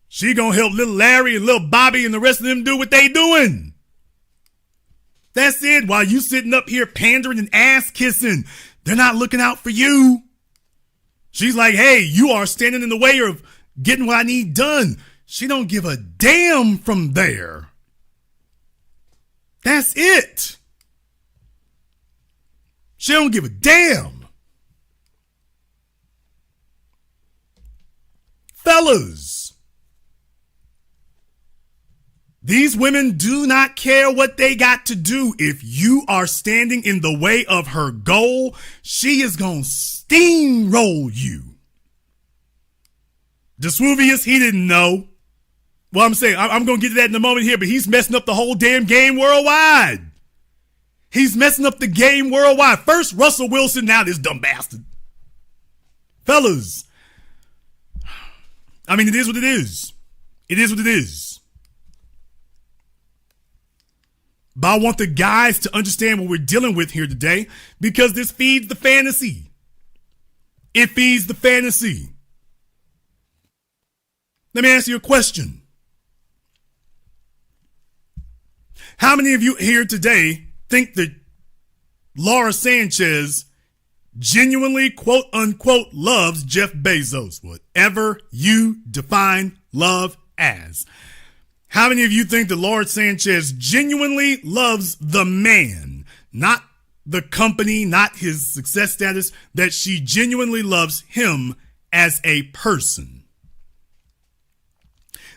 She gonna help little Larry and little Bobby and the rest of them do what they doing. That's it. While you sitting up here pandering and ass kissing, they're not looking out for you. She's like, hey, you are standing in the way of getting what I need done. She don't give a damn from there. That's it. She don't give a damn. Fellas, these women do not care what they got to do. If you are standing in the way of her goal, she is going to steamroll you. DeSwoovius, he didn't know. Well, I'm saying, I'm going to get to that in a moment here, but he's messing up the whole damn game worldwide. He's messing up the game worldwide. First, Russell Wilson, now this dumb bastard. Fellas, I mean, it is what it is. It is what it is. But I want the guys to understand what we're dealing with here today, because this feeds the fantasy. It feeds the fantasy. Let me ask you a question. How many of you here today think that Laura Sanchez genuinely, quote unquote, loves Jeff Bezos? Whatever you define love as. How many of you think that Laura Sanchez genuinely loves the man, not the company, not his success status, that she genuinely loves him as a person?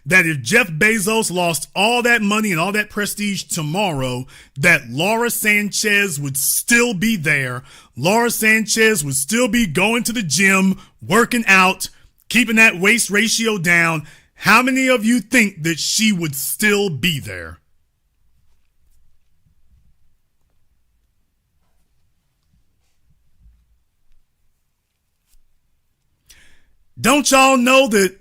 That if Jeff Bezos lost all that money and all that prestige tomorrow, that Laura Sanchez would still be there. Laura Sanchez would still be going to the gym, working out, keeping that waist ratio down. How many of you think that she would still be there? Don't y'all know that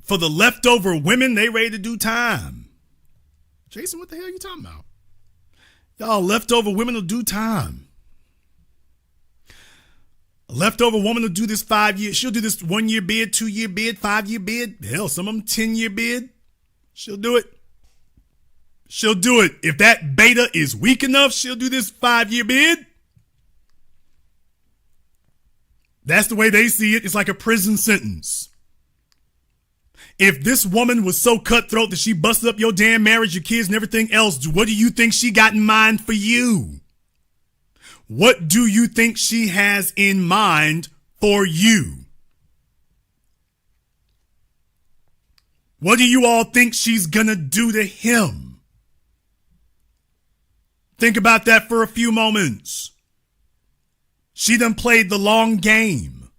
for the leftover women, they ready to do time? Jason, what the hell are you talking about? Y'all, leftover women will do time. A leftover woman will do this 5 years. She'll do this 1 year bid, 2 year bid, 5 year bid. Hell, some of them 10-year bid. She'll do it. She'll do it. If that beta is weak enough, she'll do this 5 year bid. That's the way they see it. It's like a prison sentence. If this woman was so cutthroat that she busted up your damn marriage, your kids, and everything else, what do you think she got in mind for you? What do you think she has in mind for you? What do you all think she's gonna do to him? Think about that for a few moments. She done played the long game.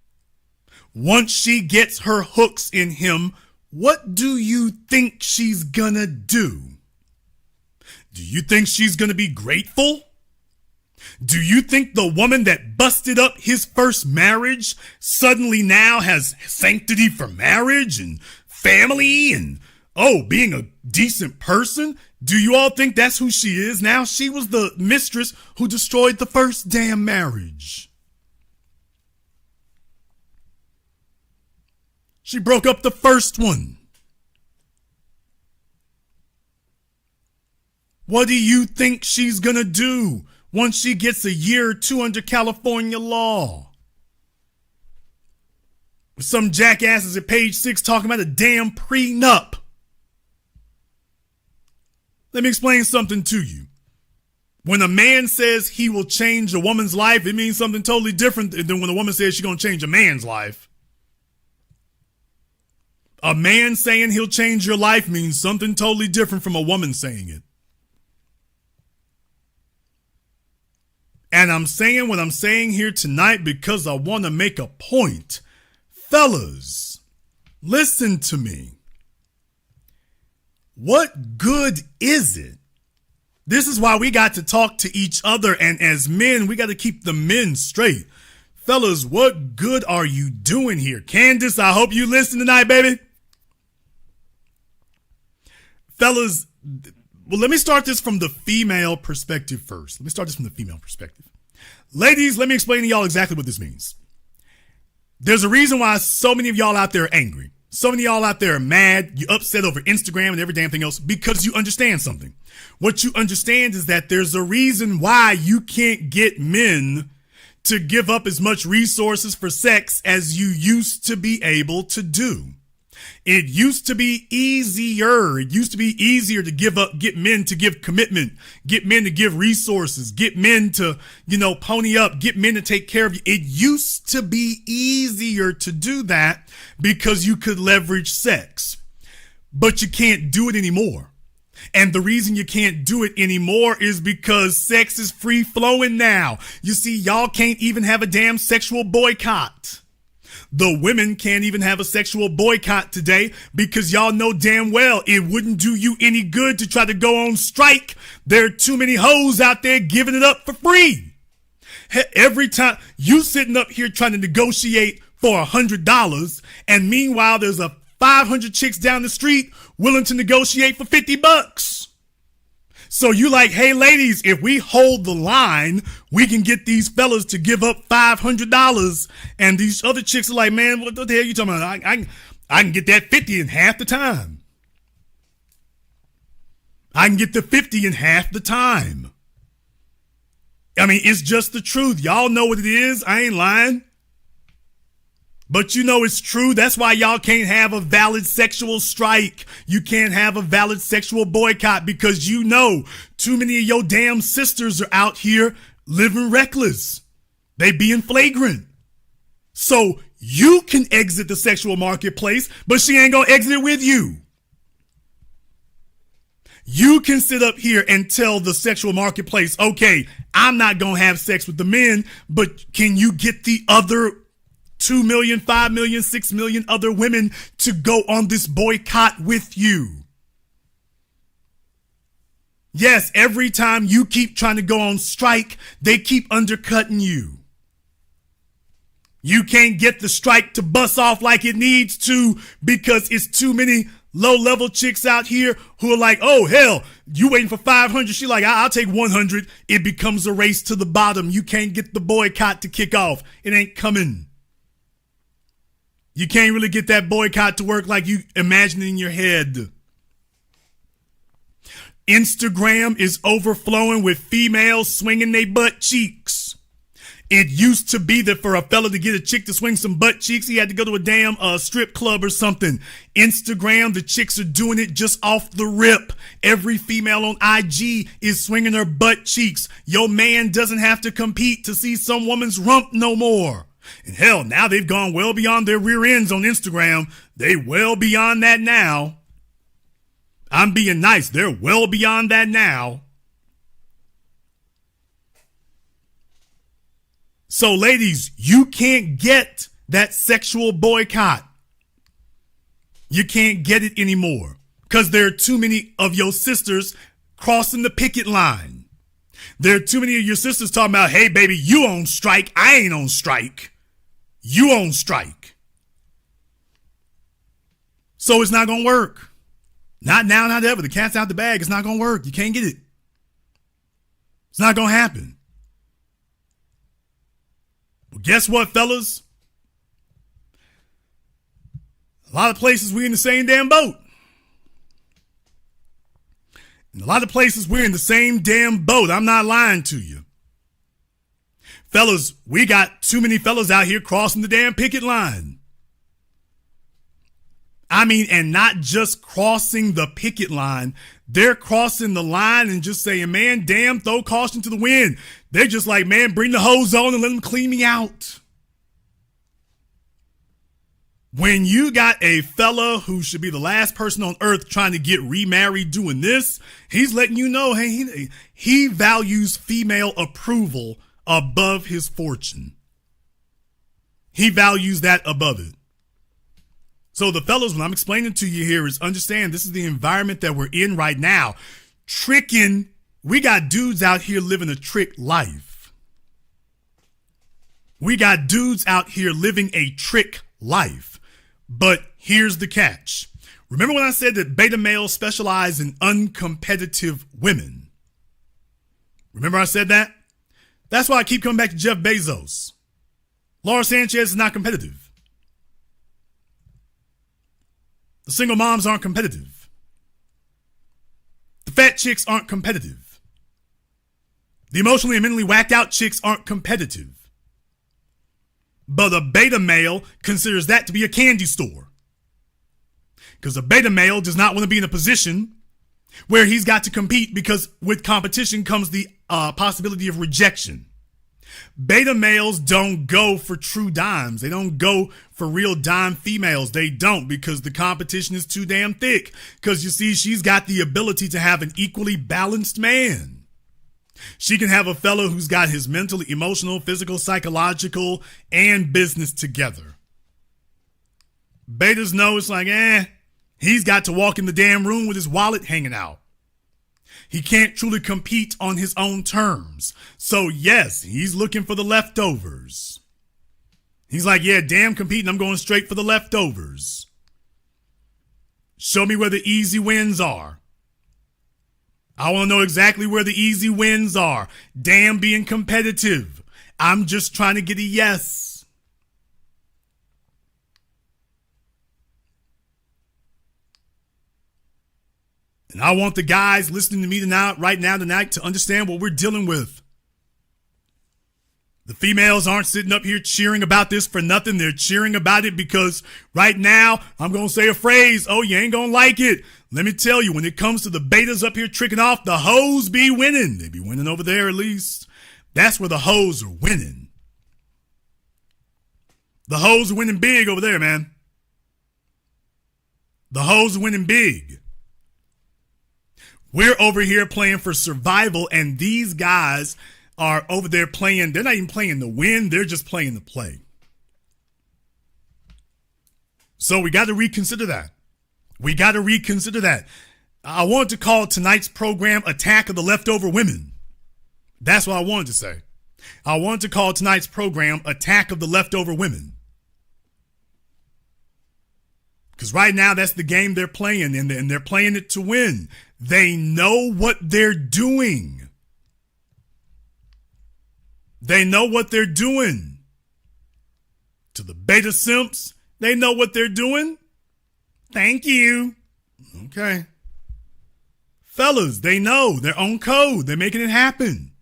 Once she gets her hooks in him, what do you think she's gonna do? Do you think she's gonna be grateful? Do you think the woman that busted up his first marriage suddenly now has sanctity for marriage and family and, being a decent person? Do you all think that's who she is now? She was the mistress who destroyed the first damn marriage. She broke up the first one. What do you think she's gonna do once she gets a year or two under California law? Some jackasses at page 6 talking about a damn prenup. Let me explain something to you. When a man says he will change a woman's life, it means something totally different than when a woman says she's going to change a man's life. A man saying he'll change your life means something totally different from a woman saying it. And I'm saying what I'm saying here tonight because I want to make a point. Fellas, listen to me. What good is it? This is why we got to talk to each other, and as men, we got to keep the men straight. Fellas, what good are you doing here? Candace, I hope you listen tonight, baby. Fellas, well, let me start this from the female perspective first. Ladies, let me explain to y'all exactly what this means. There's a reason why so many of y'all out there are angry. So many of y'all out there are mad. You're upset over Instagram and every damn thing else because you understand something. What you understand is that there's a reason why you can't get men to give up as much resources for sex as you used to be able to do. It used to be easier. It used to be easier to get men to give commitment, get men to give resources, get men to, pony up, get men to take care of you. It used to be easier to do that because you could leverage sex, but you can't do it anymore. And the reason you can't do it anymore is because sex is free flowing now. You see, y'all can't even have a damn sexual boycott. The women can't even have a sexual boycott today because y'all know damn well it wouldn't do you any good to try to go on strike. There are too many hoes out there giving it up for free. Every time you sitting up here trying to negotiate for $100, and meanwhile there's a 500 chicks down the street willing to negotiate for $50. So you like, hey ladies, if we hold the line, we can get these fellas to give up $500. And these other chicks are like, man, what the hell are you talking about? I can get that 50 in half the time. I can get the 50 in half the time. I mean, it's just the truth. Y'all know what it is. I ain't lying. But you know it's true. That's why y'all can't have a valid sexual strike. You can't have a valid sexual boycott because you know too many of your damn sisters are out here living reckless. They being flagrant. So you can exit the sexual marketplace, but she ain't gonna exit it with you. You can sit up here and tell the sexual marketplace, okay, I'm not gonna have sex with the men, but can you get the other 2 million, 5 million, 6 million other women to go on this boycott with you? Yes, every time you keep trying to go on strike, they keep undercutting you. You can't get the strike to bust off like it needs to because it's too many low-level chicks out here who are like, oh, hell, you waiting for 500. She like, I'll take 100. It becomes a race to the bottom. You can't get the boycott to kick off. It ain't coming. You can't really get that boycott to work like you imagine in your head. Instagram is overflowing with females swinging their butt cheeks. It used to be that for a fella to get a chick to swing some butt cheeks, he had to go to a damn strip club or something. Instagram, the chicks are doing it just off the rip. Every female on IG is swinging her butt cheeks. Your man doesn't have to compete to see some woman's rump no more. And hell, now they've gone well beyond their rear ends on Instagram. They well beyond that now. I'm being nice. They're well beyond that now. So ladies, you can't get that sexual boycott. You can't get it anymore because there are too many of your sisters crossing the picket line. There are too many of your sisters talking about, hey baby, you on strike. I ain't on strike. You on strike. So it's not going to work. Not now, not ever. The cat's out the bag. It's not going to work. You can't get it. It's not going to happen. Well, guess what, fellas? A lot of places we in the same damn boat. In a lot of places, we're in the same damn boat. I'm not lying to you. Fellas, we got too many fellas out here crossing the damn picket line. I mean, and not just crossing the picket line. They're crossing the line and just saying, man, damn, throw caution to the wind. They're just like, man, bring the hose on and let them clean me out. When you got a fella who should be the last person on earth trying to get remarried doing this, he's letting you know, hey, he values female approval above his fortune. He values that above it. So the fellas, what I'm explaining to you here is understand this is the environment that we're in right now. Tricking, we got dudes out here living a trick life. We got dudes out here living a trick life. But here's the catch. Remember when I said that beta males specialize in uncompetitive women? Remember I said that? That's why I keep coming back to Jeff Bezos. Laura Sanchez is not competitive. The single moms aren't competitive. The fat chicks aren't competitive. The emotionally and mentally whacked out chicks aren't competitive. But a beta male considers that to be a candy store. Because a beta male does not want to be in a position where he's got to compete, because with competition comes the possibility of rejection. Beta males don't go for true dimes. They don't go for real dime females. They don't, because the competition is too damn thick. Because you see, she's got the ability to have an equally balanced man. She can have a fellow who's got his mental, emotional, physical, psychological, and business together. Betas know it's like, he's got to walk in the damn room with his wallet hanging out. He can't truly compete on his own terms. So yes, he's looking for the leftovers. He's like, yeah, damn competing, I'm going straight for the leftovers. Show me where the easy wins are. I want to know exactly where the easy wins are. Damn being competitive. I'm just trying to get a yes. And I want the guys listening to me right now tonight to understand what we're dealing with. The females aren't sitting up here cheering about this for nothing. They're cheering about it because right now, I'm going to say a phrase. Oh, you ain't going to like it. Let me tell you, when it comes to the betas up here tricking off, the hoes be winning. They be winning over there at least. That's where the hoes are winning. The hoes are winning big over there, man. The hoes are winning big. We're over here playing for survival, and these guys are over there playing. They're not even playing to win. They're just playing to play. So we got to reconsider that. We got to reconsider that. I wanted to call tonight's program Attack of the Leftover Women. That's what I wanted to say. I wanted to call tonight's program Attack of the Leftover Women. Because right now, that's the game they're playing, and they're playing it to win. They know what they're doing. They know what they're doing. To the beta simps, they know what they're doing. Thank you. Okay. Fellas, they know their own code. They're making it happen.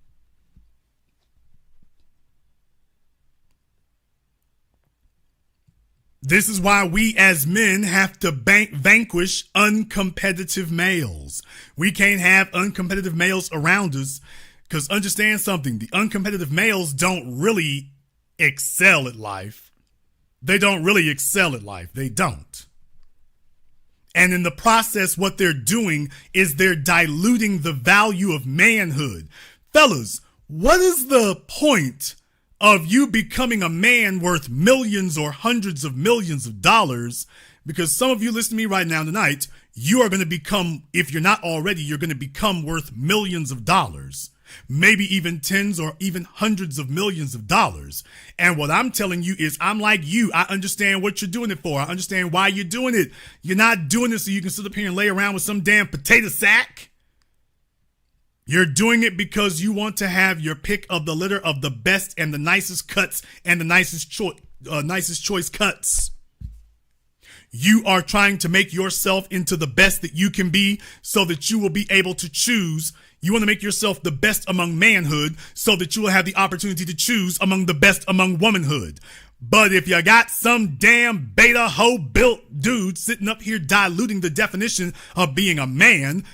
This is why we as men have to vanquish uncompetitive males. We can't have uncompetitive males around us, because understand something. The uncompetitive males don't really excel at life. They don't really excel at life. They don't. And in the process, what they're doing is they're diluting the value of manhood. Fellas, what is the point of you becoming a man worth millions or hundreds of millions of dollars? Because some of you listening to me right now tonight, you are going to become, if you're not already, you're going to become worth millions of dollars, maybe even tens or even hundreds of millions of dollars. And what I'm telling you is, I'm like you. I understand what you're doing it for. I understand why you're doing it. You're not doing it so you can sit up here and lay around with some damn potato sack. You're doing it because you want to have your pick of the litter of the best and the nicest cuts and the nicest choice cuts. You are trying to make yourself into the best that you can be so that you will be able to choose. You want to make yourself the best among manhood so that you will have the opportunity to choose among the best among womanhood. But if you got some damn beta hoe built dude sitting up here diluting the definition of being a man,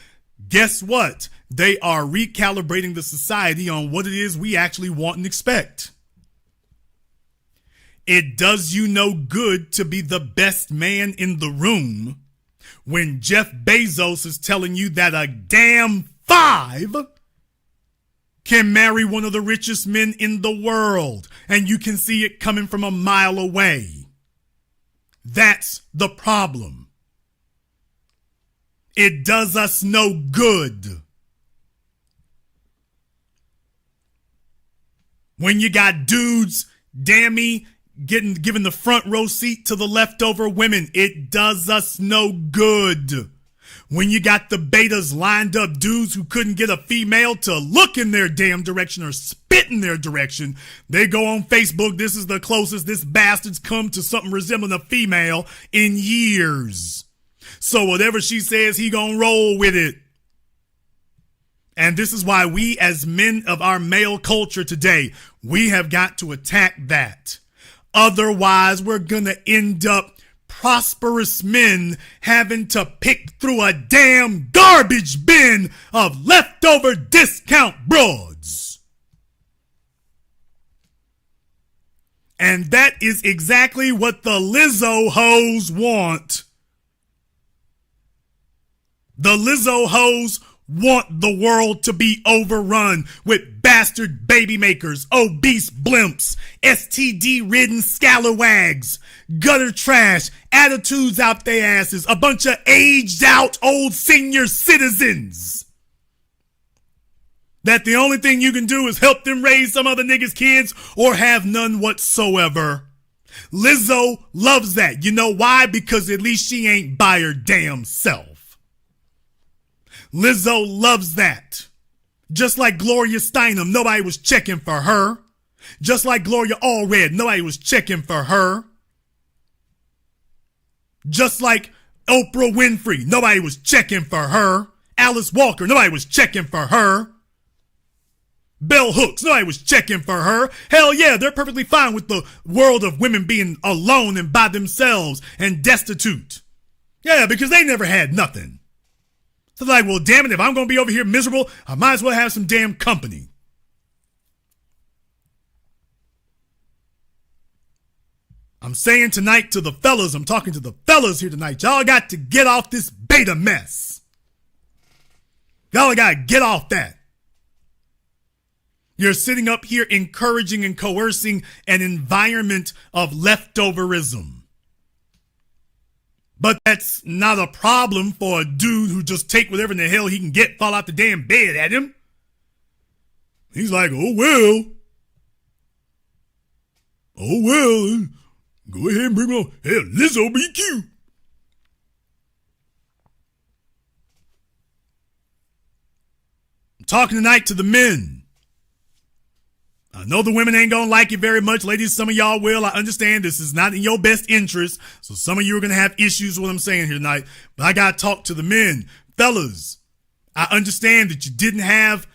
guess what? They are recalibrating the society on what it is we actually want and expect. It does you no good to be the best man in the room when Jeff Bezos is telling you that a damn 5 can marry one of the richest men in the world, and you can see it coming from a mile away. That's the problem. It does us no good. When you got dudes, damn me, given the front row seat to the leftover women, it does us no good. When you got the betas lined up dudes who couldn't get a female to look in their damn direction or spit in their direction, they go on Facebook, this is the closest this bastard's come to something resembling a female in years. So whatever she says, he gonna roll with it. And this is why we as men of our male culture today, we have got to attack that. Otherwise, we're going to end up prosperous men having to pick through a damn garbage bin of leftover discount broads. And that is exactly what the Lizzo hoes want. The Lizzo hoes want the world to be overrun with bastard baby makers, obese blimps, STD-ridden scalawags, gutter trash, attitudes out their asses, a bunch of aged out old senior citizens. That the only thing you can do is help them raise some other niggas' kids or have none whatsoever. Lizzo loves that. You know why? Because at least she ain't by her damn self. Lizzo loves that. Just like Gloria Steinem, nobody was checking for her. Just like Gloria Allred, nobody was checking for her. Just like Oprah Winfrey, nobody was checking for her. Alice Walker, nobody was checking for her. Bell Hooks, nobody was checking for her. Hell yeah, they're perfectly fine with the world of women being alone and by themselves and destitute. Yeah, because they never had nothing. So they're like, well, damn it, if I'm going to be over here miserable, I might as well have some damn company. I'm saying tonight to the fellas, I'm talking to the fellas here tonight, y'all got to get off this beta mess. Y'all got to get off that. You're sitting up here encouraging and coercing an environment of leftoverism. But that's not a problem for a dude who just take whatever in the hell he can get, fall out the damn bed at him. He's like, oh well. Oh well. Go ahead and bring me on. Hell, Lizzo be cute. I'm talking tonight to the men. I know the women ain't gonna like it very much. Ladies, some of y'all will. I understand this is not in your best interest. So some of you are gonna have issues with what I'm saying here tonight. But I gotta talk to the men. Fellas, I understand that you didn't have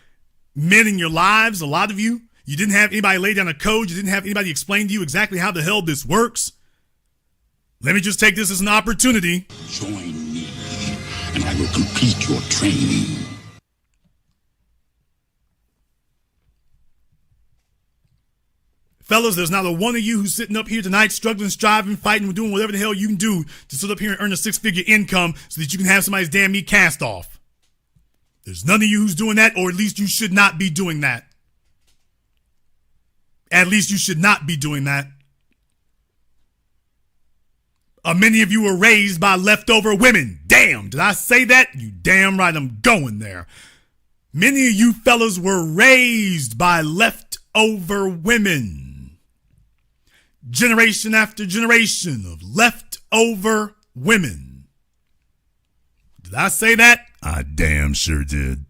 men in your lives, a lot of you. You didn't have anybody lay down a code. You didn't have anybody explain to you exactly how the hell this works. Let me just take this as an opportunity. Join me, and I will complete your training. Fellas, there's not a one of you who's sitting up here tonight struggling, striving, fighting, doing whatever the hell you can do to sit up here and earn a 6-figure income so that you can have somebody's damn meat cast off. There's none of you who's doing that, or at least you should not be doing that. At least you should not be doing that. Many of you were raised by leftover women. Damn, did I say that? You damn right I'm going there. Many of you fellas were raised by leftover women. Generation after generation of leftover women. Did I say that? I damn sure did.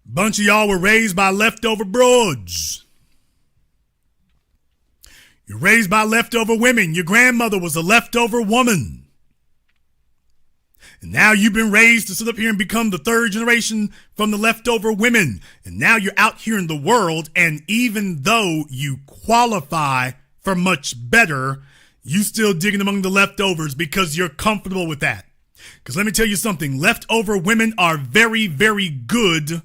Bunch of y'all were raised by leftover broads. You're raised by leftover women. Your grandmother was a leftover woman. And now you've been raised to sit up here and become the third generation from the leftover women. And now you're out here in the world, and even though you qualify for much better, you still digging among the leftovers because you're comfortable with that. Because let me tell you something, leftover women are very, very good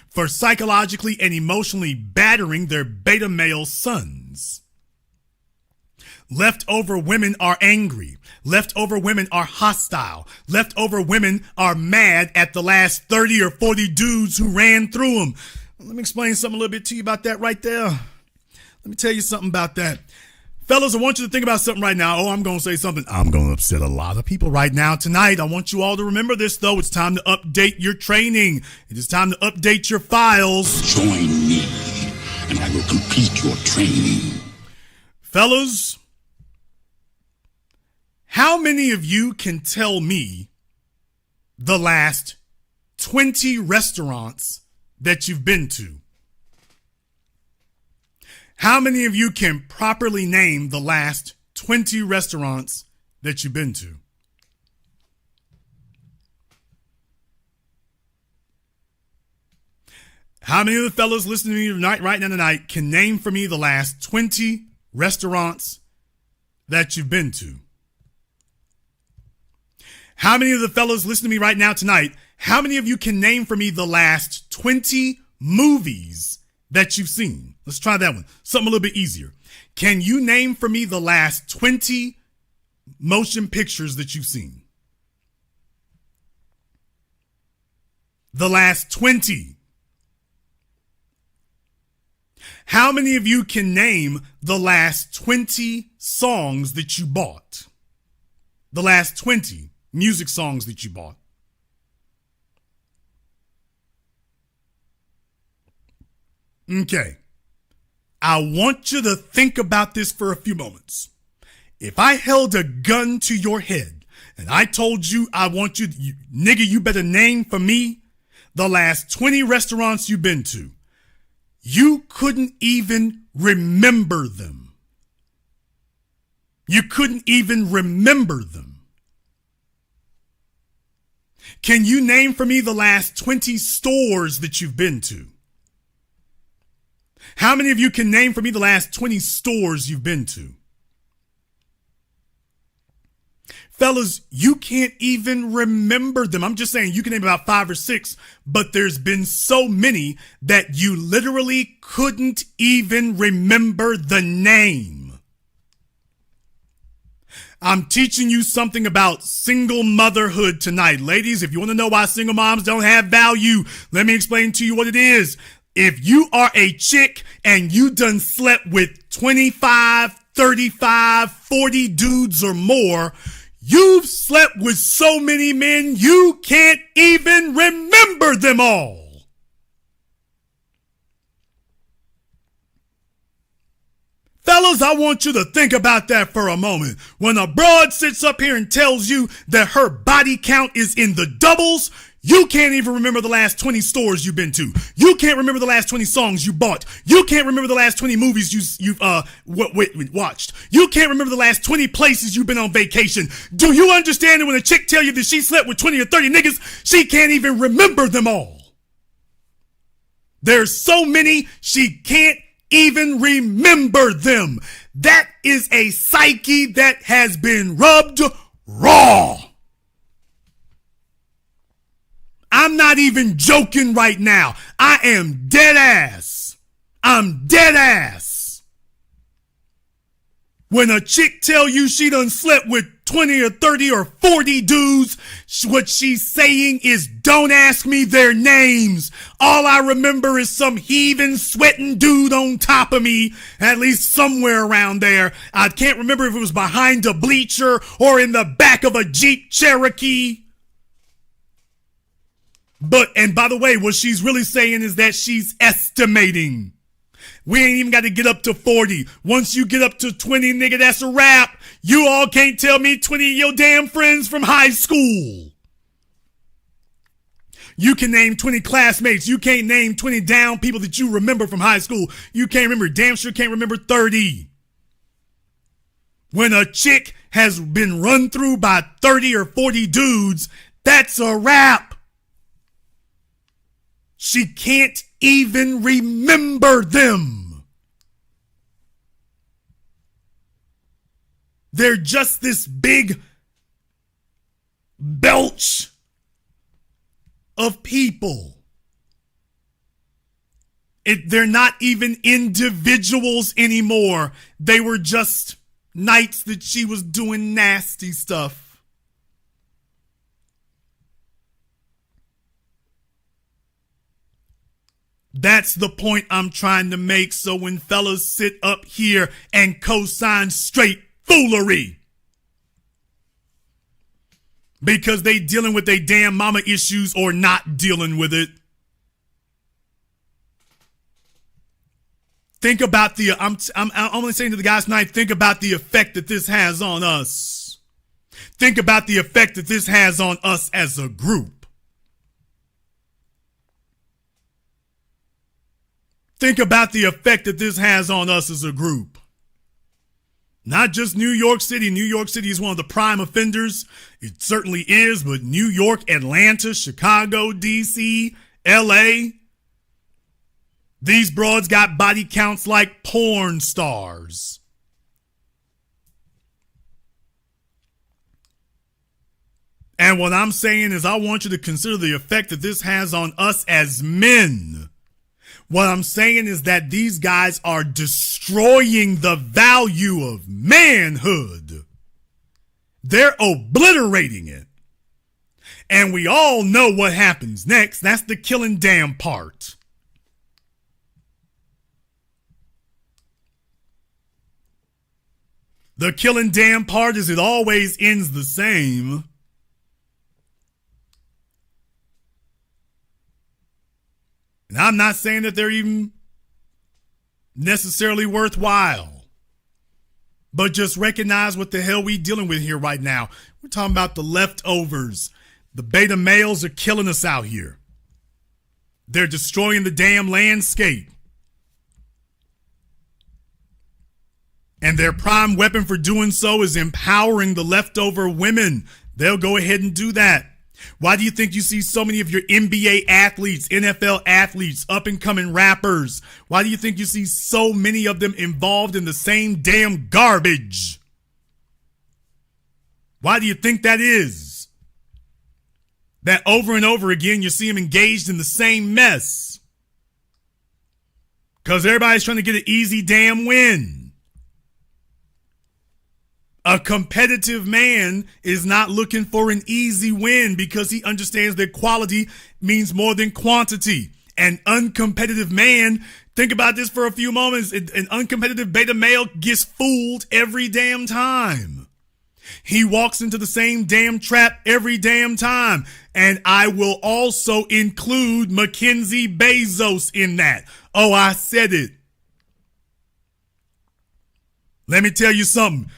for psychologically and emotionally battering their beta male sons. Leftover women are angry. Leftover women are hostile. Leftover women are mad at the last 30 or 40 dudes who ran through them. Let me explain something a little bit to you about that right there. Let me tell you something about that. Fellas, I want you to think about something right now. Oh, I'm going to say something. I'm going to upset a lot of people right now tonight. I want you all to remember this, though. It's time to update your training. It is time to update your files. Join me, and I will complete your training. Fellas, how many of you can tell me the last 20 restaurants that you've been to? How many of you can properly name the last 20 restaurants that you've been to? How many of the fellas listening to me tonight, right now tonight, can name for me the last 20 restaurants that you've been to? How many of the fellas listening to me right now tonight, how many of you can name for me the last 20 movies that you've seen? Let's try that one. Something a little bit easier. Can you name for me the last 20 motion pictures that you've seen? The last 20. How many of you can name the last 20 songs that you bought? The last 20 music songs that you bought. Okay. I want you to think about this for a few moments. If I held a gun to your head and I told you, I want you, nigga, you better name for me the last 20 restaurants you've been to, you couldn't even remember them. You couldn't even remember them. Can you name for me the last 20 stores that you've been to? How many of you can name for me the last 20 stores you've been to? Fellas, you can't even remember them. I'm just saying you can name about 5 or 6, but there's been so many that you literally couldn't even remember the name. I'm teaching you something about single motherhood tonight. Ladies, if you want to know why single moms don't have value, let me explain to you what it is. If you are a chick and you done slept with 25, 35, 40 dudes or more, you've slept with so many men you can't even remember them all. Fellas, I want you to think about that for a moment. When a broad sits up here and tells you that her body count is in the doubles, you can't even remember the last 20 stores you've been to. You can't remember the last 20 songs you bought. You can't remember the last 20 movies you've watched. You can't remember the last 20 places you've been on vacation. Do you understand that when a chick tell you that she slept with 20 or 30 niggas, she can't even remember them all? There's so many, she can't even remember them. That is a psyche that has been rubbed raw. I'm not even joking right now. I am dead ass. I'm dead ass. When a chick tell you she done slept with 20 or 30 or 40 dudes, what she's saying is, don't ask me their names. All I remember is some heaving, sweating dude on top of me, at least somewhere around there. I can't remember if it was behind a bleacher or in the back of a Jeep Cherokee. And by the way, what she's really saying is that she's estimating. We ain't even got to get up to 40. Once you get up to 20, nigga, that's a wrap. You all can't tell me 20 of your damn friends from high school. You can name 20 classmates. You can't name 20 down people that you remember from high school. You can't remember, damn sure can't remember 30. When a chick has been run through by 30 or 40 dudes, that's a wrap. She can't even remember them. They're just this big belch of people. They're not even individuals anymore. They were just nights that she was doing nasty stuff. That's the point I'm trying to make. So when fellas sit up here and co-sign straight foolery because they dealing with their damn mama issues or not dealing with it, think about I'm only saying to the guys tonight, think about the effect that this has on us. Think about the effect that this has on us as a group. Think about the effect that this has on us as a group. Not just New York City. New York City is one of the prime offenders. It certainly is, but New York, Atlanta, Chicago, DC, LA. These broads got body counts like porn stars. And what I'm saying is I want you to consider the effect that this has on us as men. What I'm saying is that these guys are destroying the value of manhood. They're obliterating it. And we all know what happens next. That's the killing damn part. The killing damn part is it always ends the same. And I'm not saying that they're even necessarily worthwhile. But just recognize what the hell we dealing with here right now. We're talking about the leftovers. The beta males are killing us out here. They're destroying the damn landscape. And their prime weapon for doing so is empowering the leftover women. They'll go ahead and do that. Why do you think you see so many of your NBA athletes, NFL athletes, up-and-coming rappers? Why do you think you see so many of them involved in the same damn garbage? Why do you think that is? That over and over again you see them engaged in the same mess. Because everybody's trying to get an easy damn win. A competitive man is not looking for an easy win because he understands that quality means more than quantity. An uncompetitive man, think about this for a few moments, an uncompetitive beta male gets fooled every damn time. He walks into the same damn trap every damn time. And I will also include Mackenzie Bezos in that. Oh, I said it. Let me tell you something.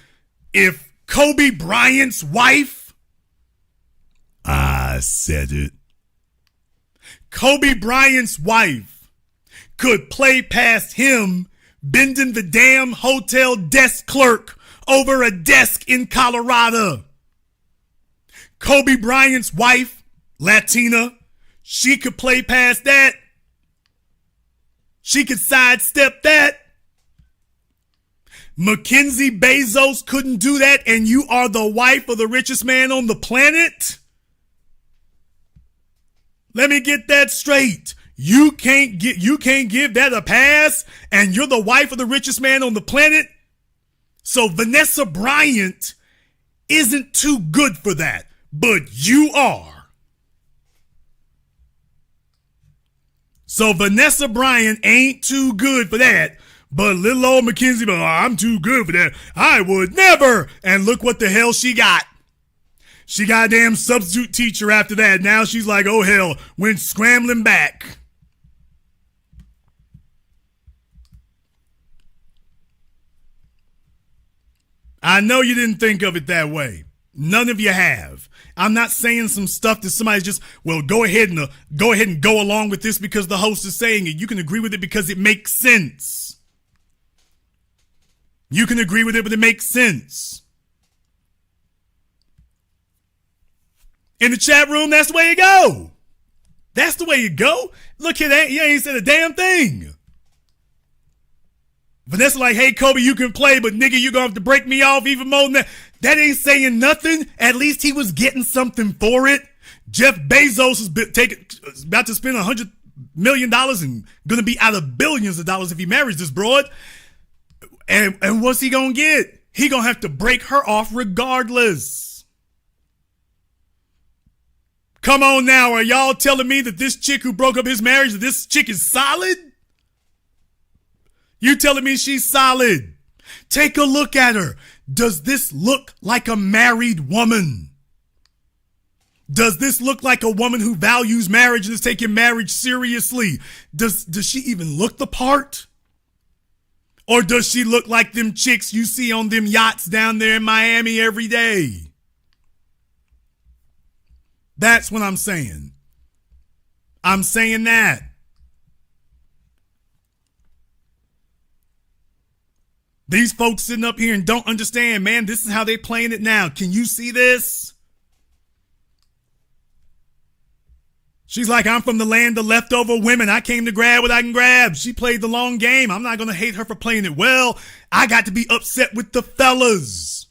If Kobe Bryant's wife, I said it. Kobe Bryant's wife could play past him bending the damn hotel desk clerk over a desk in Colorado. Kobe Bryant's wife, Latina, she could play past that. She could sidestep that. Mackenzie Bezos couldn't do that, and you are the wife of the richest man on the planet? Let me get that straight. You can't give that a pass, and you're the wife of the richest man on the planet? So Vanessa Bryant isn't too good for that, but you are. So Vanessa Bryant ain't too good for that. But little old Mackenzie, I'm too good for that. I would never. And look what the hell she got. She got a damn substitute teacher after that. Now she's like, oh hell, went scrambling back. I know you didn't think of it that way. None of you have. I'm not saying some stuff that somebody's just, well, go ahead and go along with this because the host is saying it. You can agree with it because it makes sense. You can agree with it, but it makes sense. In the chat room, that's the way you go. That's the way you go. Look at that. You ain't said a damn thing. Vanessa like, hey, Kobe, you can play, but nigga, you're going to have to break me off even more than that. That ain't saying nothing. At least he was getting something for it. Jeff Bezos is about to spend $100 million and going to be out of billions of dollars if he marries this broad. And what's he going to get? He going to have to break her off regardless. Come on now. Are y'all telling me that this chick who broke up his marriage, that this chick is solid? You telling me she's solid? Take a look at her. Does this look like a married woman? Does this look like a woman who values marriage and is taking marriage seriously? Does she even look the part? Or does she look like them chicks you see on them yachts down there in Miami every day? That's what I'm saying. I'm saying that. These folks sitting up here and don't understand, man, this is how they playing it now. Can you see this? She's like, I'm from the land of leftover women. I came to grab what I can grab. She played the long game. I'm not going to hate her for playing it well. I got to be upset with the fellas.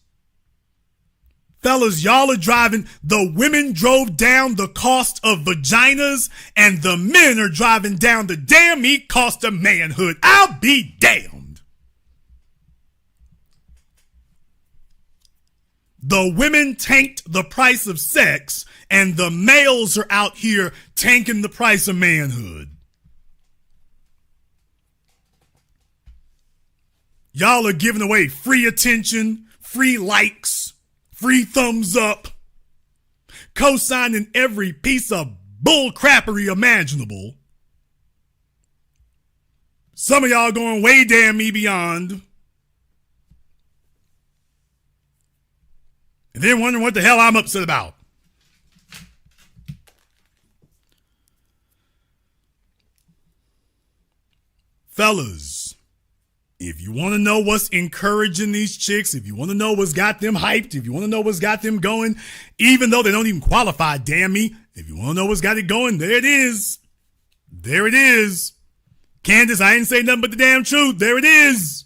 Fellas, y'all are driving. The women drove down the cost of vaginas and the men are driving down the damn meat cost of manhood. I'll be damned. The women tanked the price of sex, and the males are out here tanking the price of manhood. Y'all are giving away free attention, free likes, free thumbs up, co-signing every piece of bullcrappery imaginable. Some of y'all going way damn me beyond. And then wondering what the hell I'm upset about. Fellas, if you want to know what's encouraging these chicks, if you want to know what's got them hyped, if you want to know what's got them going, even though they don't even qualify, damn me, if you want to know what's got it going, there it is. There it is. Candace, I ain't say nothing but the damn truth. There it is.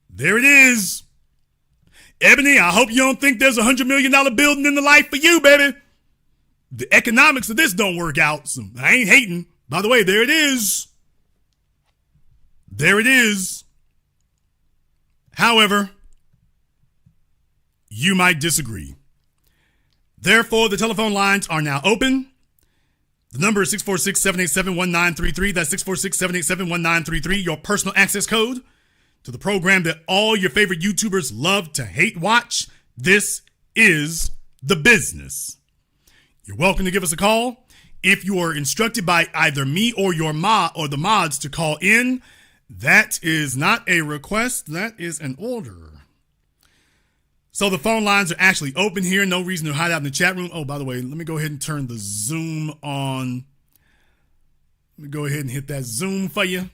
There it is. Ebony, I hope you don't think there's $100 million building in the life for you, baby. The economics of this don't work out, so I ain't hating. By the way, there it is. There it is. However, you might disagree. Therefore, the telephone lines are now open. The number is 646-787-1933. That's 646-787-1933, your personal access code to the program that all your favorite YouTubers love to hate watch. This is The Business. You're welcome to give us a call. If you are instructed by either me or your or the mods to call in, that is not a request, that is an order. So the phone lines are actually open here. No reason to hide out in the chat room. Oh, by the way, let me go ahead and turn the Zoom on. Let me go ahead and hit that Zoom for you.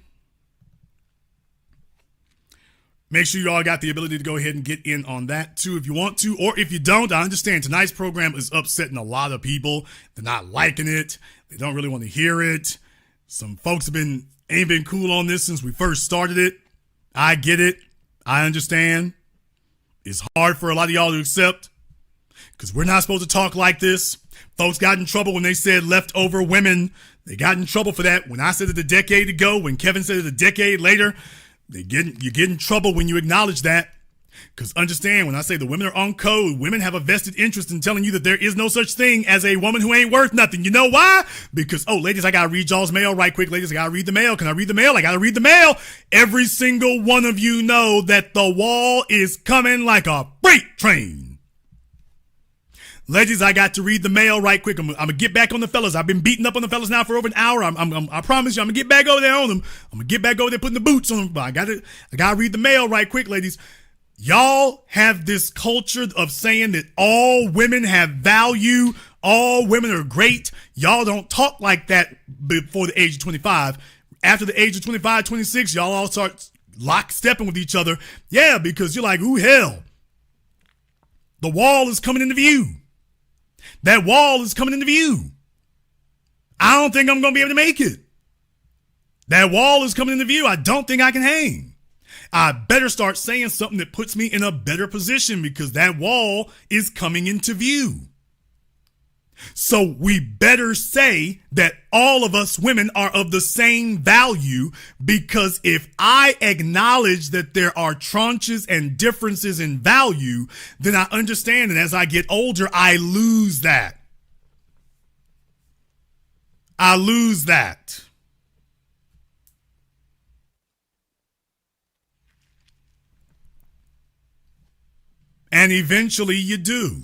Make sure you all got the ability to go ahead and get in on that too if you want to, or if you don't. I understand tonight's program is upsetting a lot of people. They're not liking it. They don't really want to hear it. Some folks ain't been cool on this since we first started it. I get it. I understand. It's hard for a lot of y'all to accept because we're not supposed to talk like this. Folks got in trouble when they said leftover women. They got in trouble for that when I said it a decade ago, when Kevin said it a decade later. You get in trouble when you acknowledge that. Because understand, when I say the women are on code, women have a vested interest in telling you that there is no such thing as a woman who ain't worth nothing. You know why? Because, ladies, I got to read y'all's mail right quick. Ladies, I got to read the mail. Can I read the mail? I got to read the mail. Every single one of you know that the wall is coming like a freight train. Ladies, I got to read the mail right quick. I'm going to get back on the fellas. I've been beating up on the fellas now for over an hour. I promise you, I'm going to get back over there on them. I'm going to get back over there putting the boots on them. But I got to read the mail right quick, ladies. Y'all have this culture of saying that all women have value, all women are great. Y'all don't talk like that before the age of 25. After the age of 25, 26, y'all all start lockstepping with each other. Yeah, because you're like, ooh, hell. The wall is coming into view. That wall is coming into view. I don't think I'm going to be able to make it. That wall is coming into view. I don't think I can hang. I better start saying something that puts me in a better position because that wall is coming into view. So we better say that all of us women are of the same value, because if I acknowledge that there are tranches and differences in value, then I understand that as I get older, I lose that. I lose that. And eventually you do.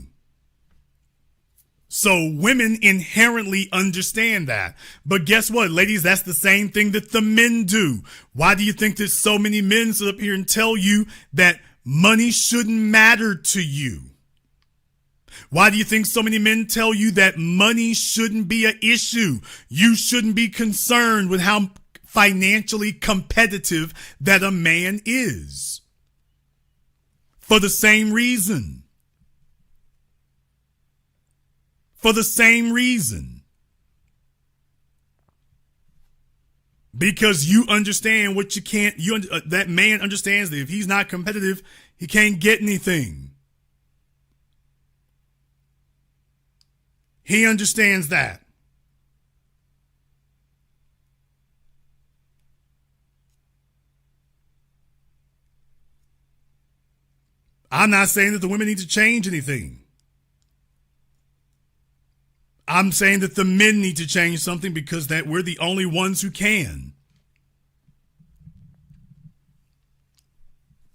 So women inherently understand that. But guess what, ladies? That's the same thing that the men do. Why do you think that so many men sit up here and tell you that money shouldn't matter to you? Why do you think so many men tell you that money shouldn't be an issue? You shouldn't be concerned with how financially competitive that a man is. For the same reason. For the same reason. Because you understand what you can't, that man understands that if he's not competitive, he can't get anything. He understands that. I'm not saying that the women need to change anything. I'm saying that the men need to change something because that we're the only ones who can.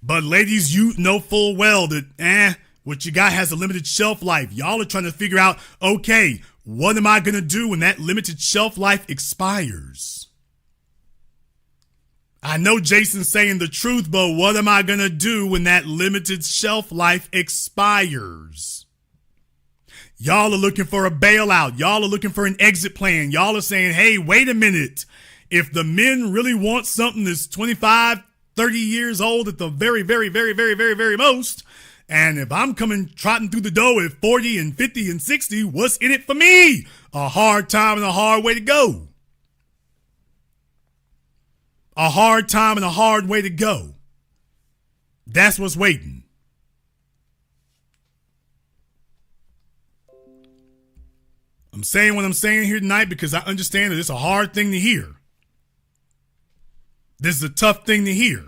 But ladies, you know full well that what you got has a limited shelf life. Y'all are trying to figure out, okay, what am I going to do when that limited shelf life expires? I know Jason's saying the truth, but what am I going to do when that limited shelf life expires? Y'all are looking for a bailout. Y'all are looking for an exit plan. Y'all are saying, hey, wait a minute. If the men really want something that's 25, 30 years old at the very, very, very, very, very, very most, and if I'm coming trotting through the door at 40 and 50 and 60, what's in it for me? A hard time and a hard way to go. A hard time and a hard way to go. That's what's waiting. I'm saying what I'm saying here tonight because I understand that it's a hard thing to hear. This is a tough thing to hear.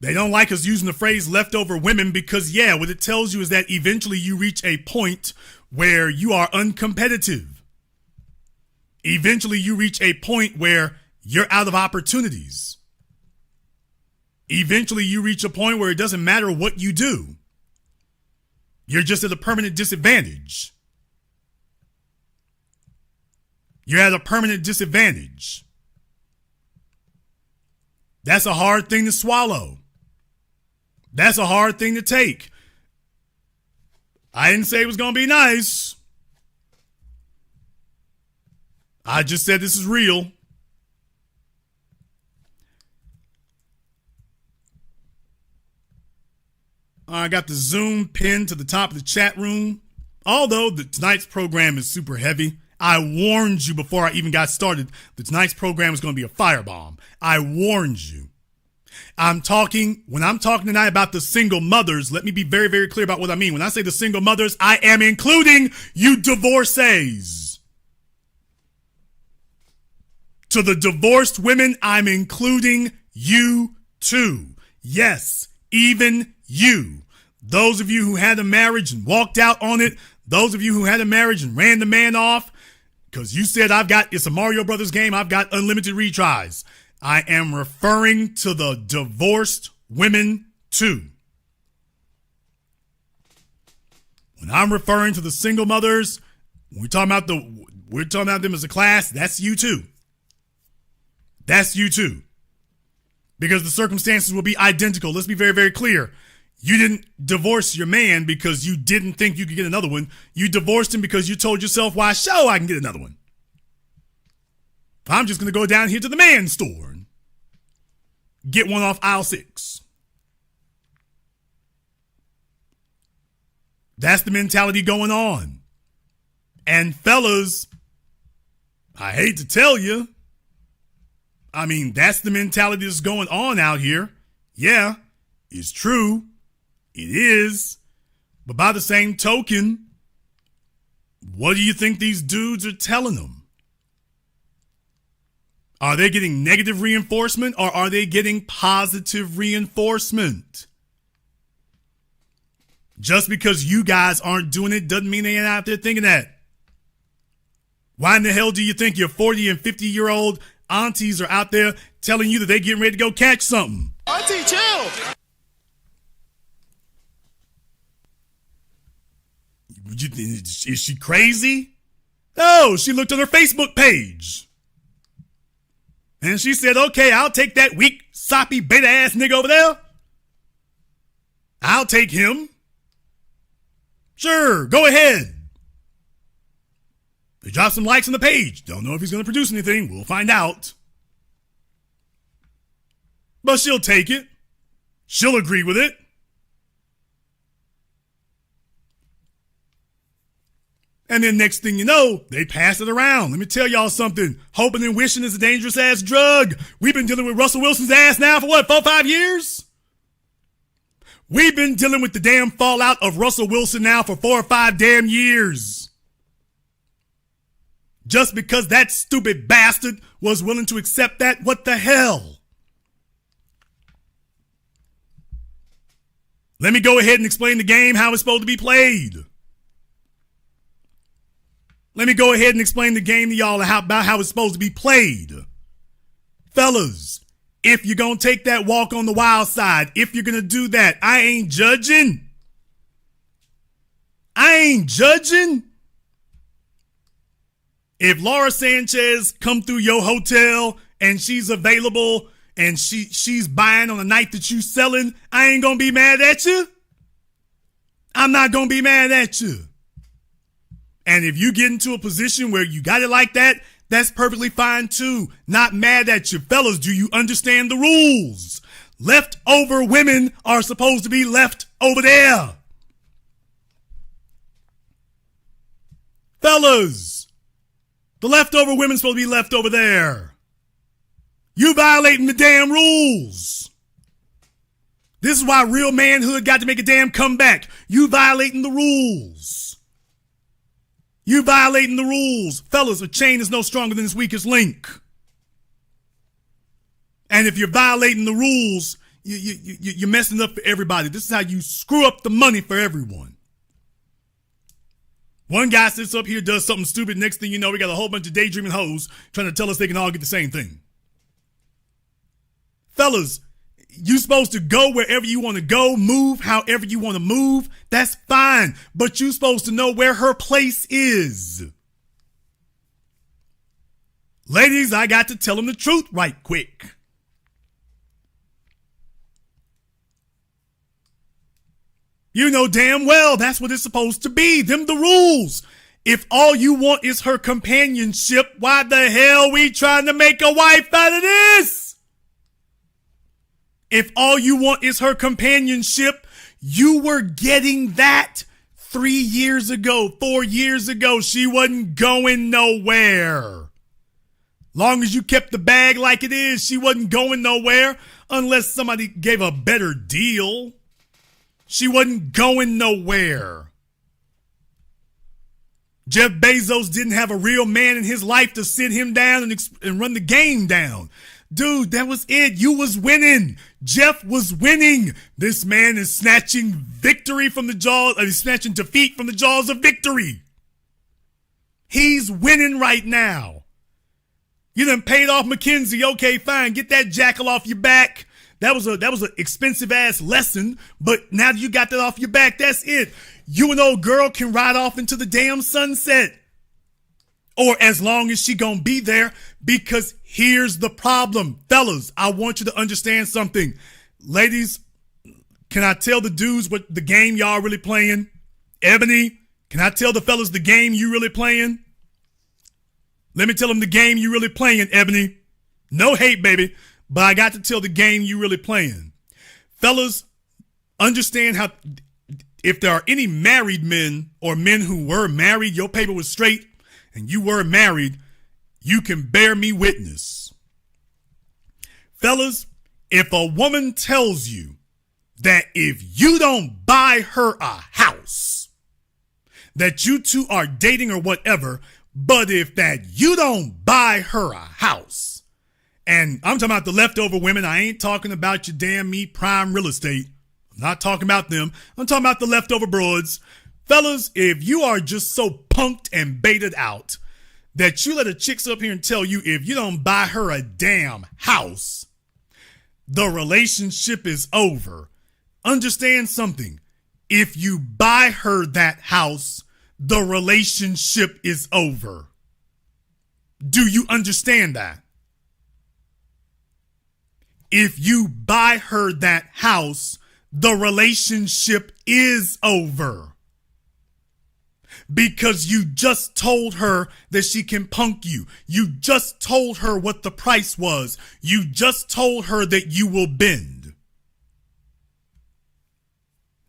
They don't like us using the phrase leftover women because, yeah, what it tells you is that eventually you reach a point where you are uncompetitive. Eventually you reach a point where you're out of opportunities. Eventually you reach a point where it doesn't matter what you do. You're just at a permanent disadvantage. You're at a permanent disadvantage. That's a hard thing to swallow. That's a hard thing to take. I didn't say it was going to be nice. I just said this is real. I got the Zoom pinned to the top of the chat room. Although tonight's program is super heavy, I warned you before I even got started that tonight's program is going to be a firebomb. I warned you. When I'm talking tonight about the single mothers, let me be very, very clear about what I mean. When I say the single mothers, I am including you divorcees. To the divorced women, I'm including you too. Yes, even you. Those of you who had a marriage and walked out on it, those of you who had a marriage and ran the man off because you said it's a Mario Brothers game, I've got unlimited retries. I am referring to the divorced women too. When I'm referring to the single mothers, we're talking about them as a class, that's you too. That's you too. because the circumstances will be identical. Let's be very, very clear. You didn't divorce your man because you didn't think you could get another one. You divorced him because you told yourself, why, sure, I can get another one. I'm just going to go down here to the man's store and get one off aisle 6. That's the mentality going on. And fellas, I hate to tell you, I mean, that's the mentality that's going on out here. Yeah, it's true. It is. But by the same token, what do you think these dudes are telling them? Are they getting negative reinforcement or are they getting positive reinforcement? Just because you guys aren't doing it doesn't mean they ain't out there thinking that. Why in the hell do you think your 40 and 50-year-old aunties are out there telling you that they getting ready to go catch something? Auntie, chill. Is she crazy? No, she looked on her Facebook page. And she said, okay, I'll take that weak, soppy, beta-ass nigga over there. I'll take him. Sure, go ahead. They dropped some likes on the page. Don't know if he's going to produce anything. We'll find out. But she'll take it. She'll agree with it. And then next thing you know, they pass it around. Let me tell y'all something. Hoping and wishing is a dangerous ass drug. We've been dealing with Russell Wilson's ass now for what, 4-5 years? We've been dealing with the damn fallout of Russell Wilson now for 4 or 5 damn years. Just because that stupid bastard was willing to accept that, what the hell? Let me go ahead and explain the game, how it's supposed to be played. Let me go ahead and explain the game to y'all about how it's supposed to be played. Fellas, if you're going to take that walk on the wild side, if you're going to do that, I ain't judging. I ain't judging. If Laura Sanchez come through your hotel and she's available and she's buying on the night that you selling, I ain't going to be mad at you. I'm not going to be mad at you. And if you get into a position where you got it like that, that's perfectly fine too. Not mad at you. Fellas, do you understand the rules? Leftover women are supposed to be left over there. Fellas, the leftover women's supposed to be left over there. You violating the damn rules. This is why real manhood got to make a damn comeback. You violating the rules. You violating the rules. Fellas, a chain is no stronger than its weakest link. And if you're violating the rules, you're messing up for everybody. This is how you screw up the money for everyone. One guy sits up here, does something stupid. Next thing you know, we got a whole bunch of daydreaming hoes trying to tell us they can all get the same thing. Fellas, you supposed to go wherever you want to go, move however you want to move. That's fine. But you supposed to know where her place is. Ladies, I got to tell them the truth right quick. You know damn well that's what it's supposed to be. Them the rules. If all you want is her companionship, why the hell we trying to make a wife out of this? If all you want is her companionship, you were getting that 3 years ago, 4 years ago. She wasn't going nowhere. Long as you kept the bag like it is, she wasn't going nowhere unless somebody gave a better deal. She wasn't going nowhere. Jeff Bezos didn't have a real man in his life to sit him down and run the game down. Dude, that was it. You was winning. Jeff was winning. This man is snatching victory from the jaws, he's snatching defeat from the jaws of victory. He's winning right now. You done paid off McKinsey. Okay, fine. Get that jackal off your back. That was an expensive ass lesson, but now that you got that off your back, that's it. You and old girl can ride off into the damn sunset. Or as long as she gonna be there, Because here's the problem. Fellas, I want you to understand something. Ladies, can I tell the dudes what the game y'all really playing? Ebony, can I tell the fellas the game you really playing? Let me tell them the game you really playing, Ebony. No hate, baby, but I got to tell the game you really playing. Fellas, understand how, if there are any married men or men who were married, your paper was straight, and you were married, you can bear me witness. Fellas, if a woman tells you that if you don't buy her a house, that you two are dating or whatever, but if that you don't buy her a house, and I'm talking about the leftover women, I ain't talking about your damn me prime real estate. I'm not talking about them. I'm talking about the leftover broads. Fellas, if you are just so punked and baited out that you let a chick up here and tell you if you don't buy her a damn house, the relationship is over. Understand something. If you buy her that house, the relationship is over. Do you understand that? If you buy her that house, the relationship is over. Because you just told her that she can punk you. You just told her what the price was. You just told her that you will bend.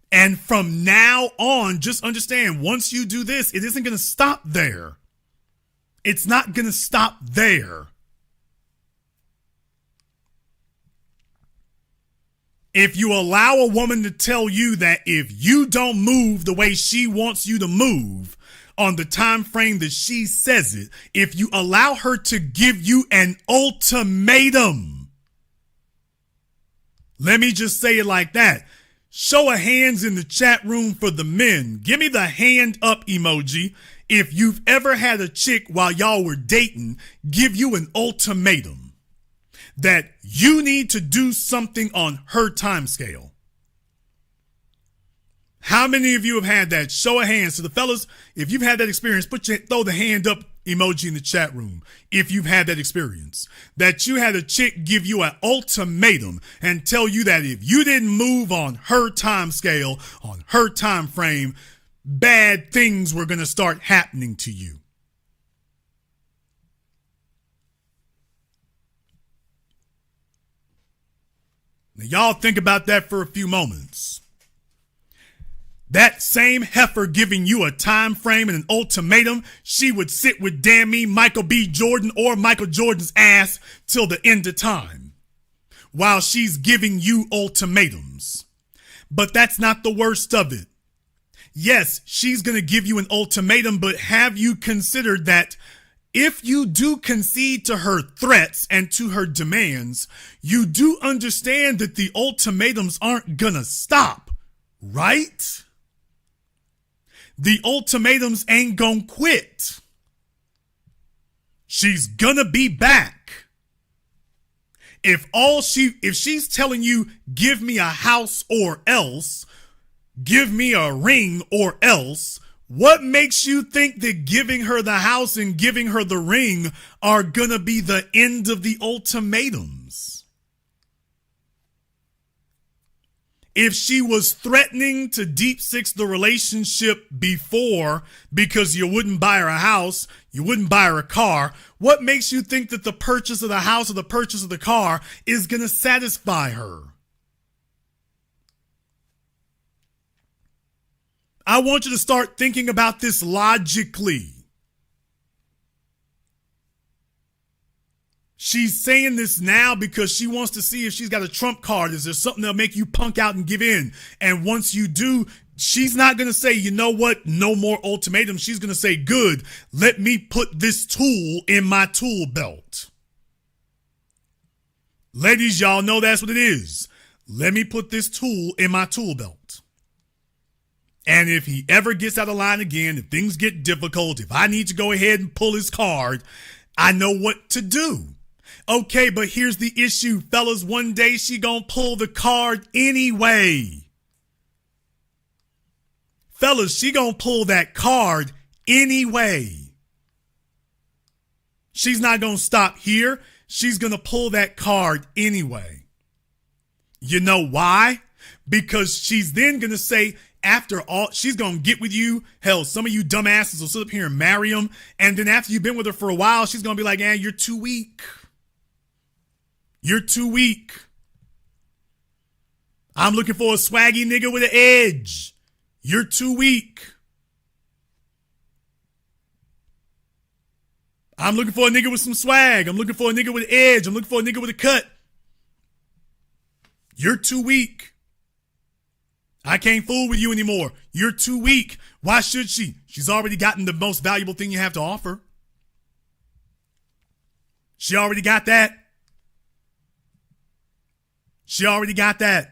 And from now on, just understand, once you do this, it isn't going to stop there. It's not going to stop there. If you allow a woman to tell you that if you don't move the way she wants you to move on the time frame that she says it, if you allow her to give you an ultimatum, let me just say it like that. Show of hands in the chat room for the men. Give me the hand up emoji if you've ever had a chick while y'all were dating give you an ultimatum that you need to do something on her time scale. How many of you have had that? Show of hands. So the fellas, if you've had that experience, throw the hand up emoji in the chat room. If you've had that experience, that you had a chick give you an ultimatum and tell you that if you didn't move on her time scale, on her time frame, bad things were going to start happening to you. Now, y'all think about that for a few moments. That same heifer giving you a time frame and an ultimatum, she would sit with damn me Michael B. Jordan or Michael Jordan's ass till the end of time while she's giving you ultimatums. But that's not the worst of it. Yes, she's going to give you an ultimatum, but have you considered that if you do concede to her threats and to her demands, you do understand that the ultimatums aren't going to stop, right? The ultimatums ain't gonna quit. She's gonna be back. If she's telling you, give me a house or else, give me a ring or else, what makes you think that giving her the house and giving her the ring are gonna be the end of the ultimatums? If she was threatening to deep six the relationship before because you wouldn't buy her a house, you wouldn't buy her a car, what makes you think that the purchase of the house or the purchase of the car is going to satisfy her? I want you to start thinking about this logically. She's saying this now because she wants to see if she's got a trump card. Is there something that'll make you punk out and give in? And once you do, she's not going to say, you know what, no more ultimatums. She's going to say, good, let me put this tool in my tool belt. Ladies, y'all know that's what it is. Let me put this tool in my tool belt. And if he ever gets out of line again, if things get difficult, if I need to go ahead and pull his card, I know what to do. Okay, but here's the issue, fellas. One day she gonna pull the card anyway. Fellas, she gonna pull that card anyway. She's not going to stop here. She's going to pull that card anyway. You know why? Because she's then going to say, after all, she's going to get with you. Hell, some of you dumbasses will sit up here and marry him. And then after you've been with her for a while, she's going to be like, you're too weak. You're too weak. I'm looking for a swaggy nigga with an edge. You're too weak. I'm looking for a nigga with some swag. I'm looking for a nigga with an edge. I'm looking for a nigga with a cut. You're too weak. I can't fool with you anymore. You're too weak. Why should she? She's already gotten the most valuable thing you have to offer. She already got that. She already got that.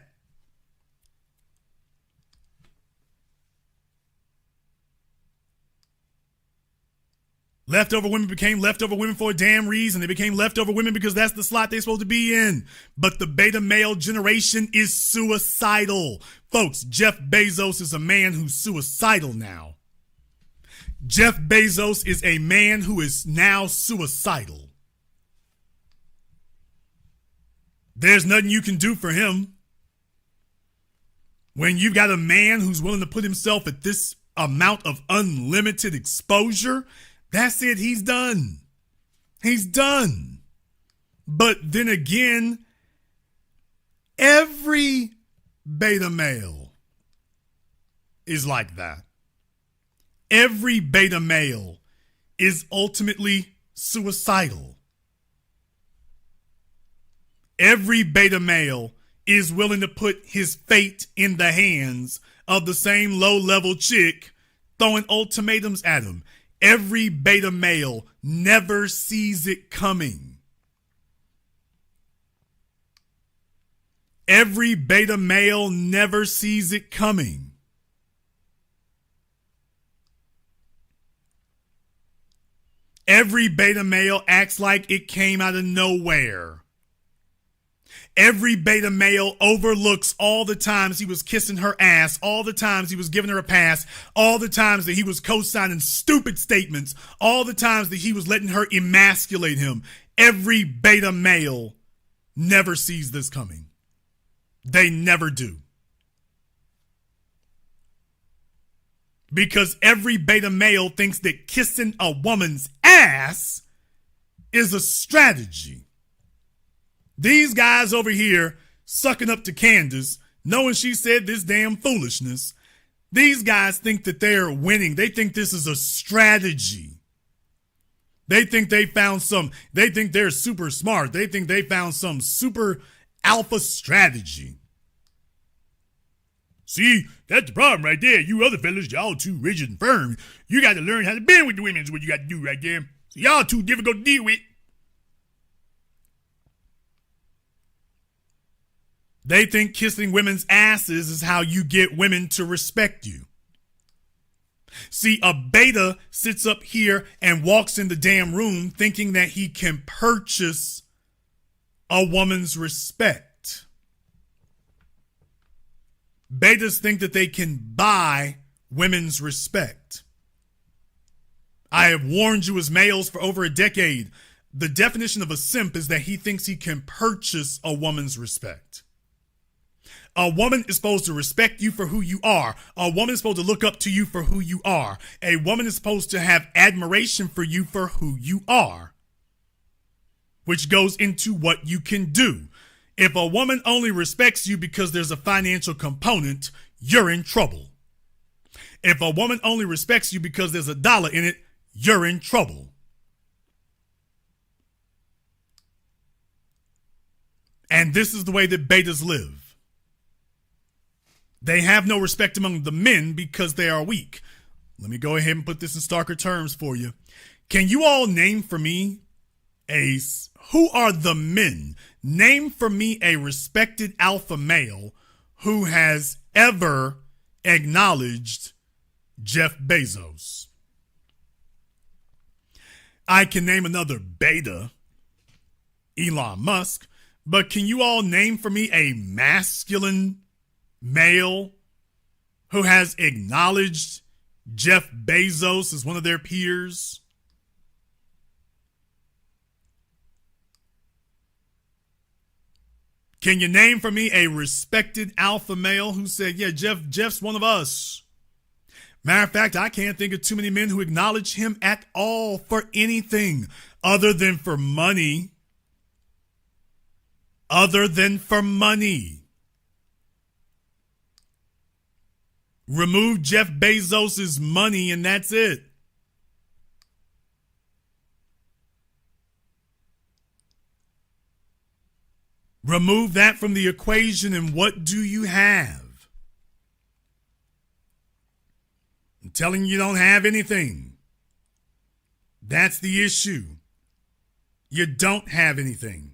Leftover women became leftover women for a damn reason. They became leftover women because that's the slot they're supposed to be in. But the beta male generation is suicidal. Folks, Jeff Bezos is a man who's suicidal now. Jeff Bezos is a man who is now suicidal. There's nothing you can do for him. When you've got a man who's willing to put himself at this amount of unlimited exposure, that's it. He's done. He's done. But then again, every beta male is like that. Every beta male is ultimately suicidal. Every beta male is willing to put his fate in the hands of the same low-level chick throwing ultimatums at him. Every beta male never sees it coming. Every beta male never sees it coming. Every beta male acts like it came out of nowhere. Every beta male overlooks all the times he was kissing her ass, all the times he was giving her a pass, all the times that he was co-signing stupid statements, all the times that he was letting her emasculate him. Every beta male never sees this coming. They never do. Because every beta male thinks that kissing a woman's ass is a strategy. These guys over here sucking up to Candace, knowing she said this damn foolishness. These guys think that they're winning. They think this is a strategy. They think they think they're super smart. They think they found some super alpha strategy. See, that's the problem right there. You other fellas, y'all too rigid and firm. You got to learn how to bend with the women is what you got to do right there. So y'all too difficult to deal with. They think kissing women's asses is how you get women to respect you. See, a beta sits up here and walks in the damn room thinking that he can purchase a woman's respect. Betas think that they can buy women's respect. I have warned you as males for over a decade. The definition of a simp is that he thinks he can purchase a woman's respect. A woman is supposed to respect you for who you are. A woman is supposed to look up to you for who you are. A woman is supposed to have admiration for you for who you are, which goes into what you can do. If a woman only respects you because there's a financial component, you're in trouble. If a woman only respects you because there's a dollar in it, you're in trouble. And this is the way that betas live. They have no respect among the men because they are weak. Let me go ahead and put this in starker terms for you. Can you all name for me who are the men? Name for me a respected alpha male who has ever acknowledged Jeff Bezos. I can name another beta, Elon Musk, but can you all name for me a masculine male who has acknowledged Jeff Bezos as one of their peers? Can you name for me a respected alpha male who said, yeah, Jeff's one of us? Matter of fact, I can't think of too many men who acknowledge him at all for anything other than for money. Other than for money. Remove Jeff Bezos's money and that's it. Remove that from the equation and what do you have? I'm telling you, you don't have anything. That's the issue. You don't have anything.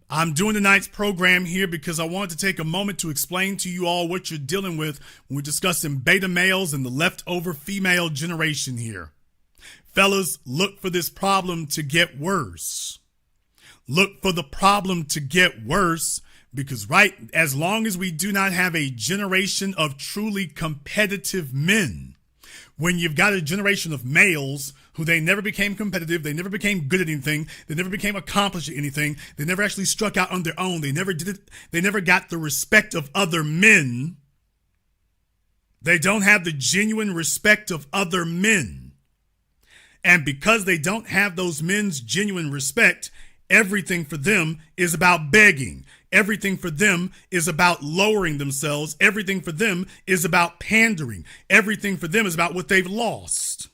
I'm doing tonight's program here because I wanted to take a moment to explain to you all what you're dealing with when we're discussing beta males and the leftover female generation here. Fellas, look for this problem to get worse. Look for the problem to get worse because as long as we do not have a generation of truly competitive men, when you've got a generation of males who they never became competitive, they never became good at anything, they never became accomplished at anything, they never actually struck out on their own, they never did it, they never got the respect of other men, they don't have the genuine respect of other men. And because they don't have those men's genuine respect, everything for them is about begging. Everything for them is about lowering themselves. Everything for them is about pandering. Everything for them is about what they've lost.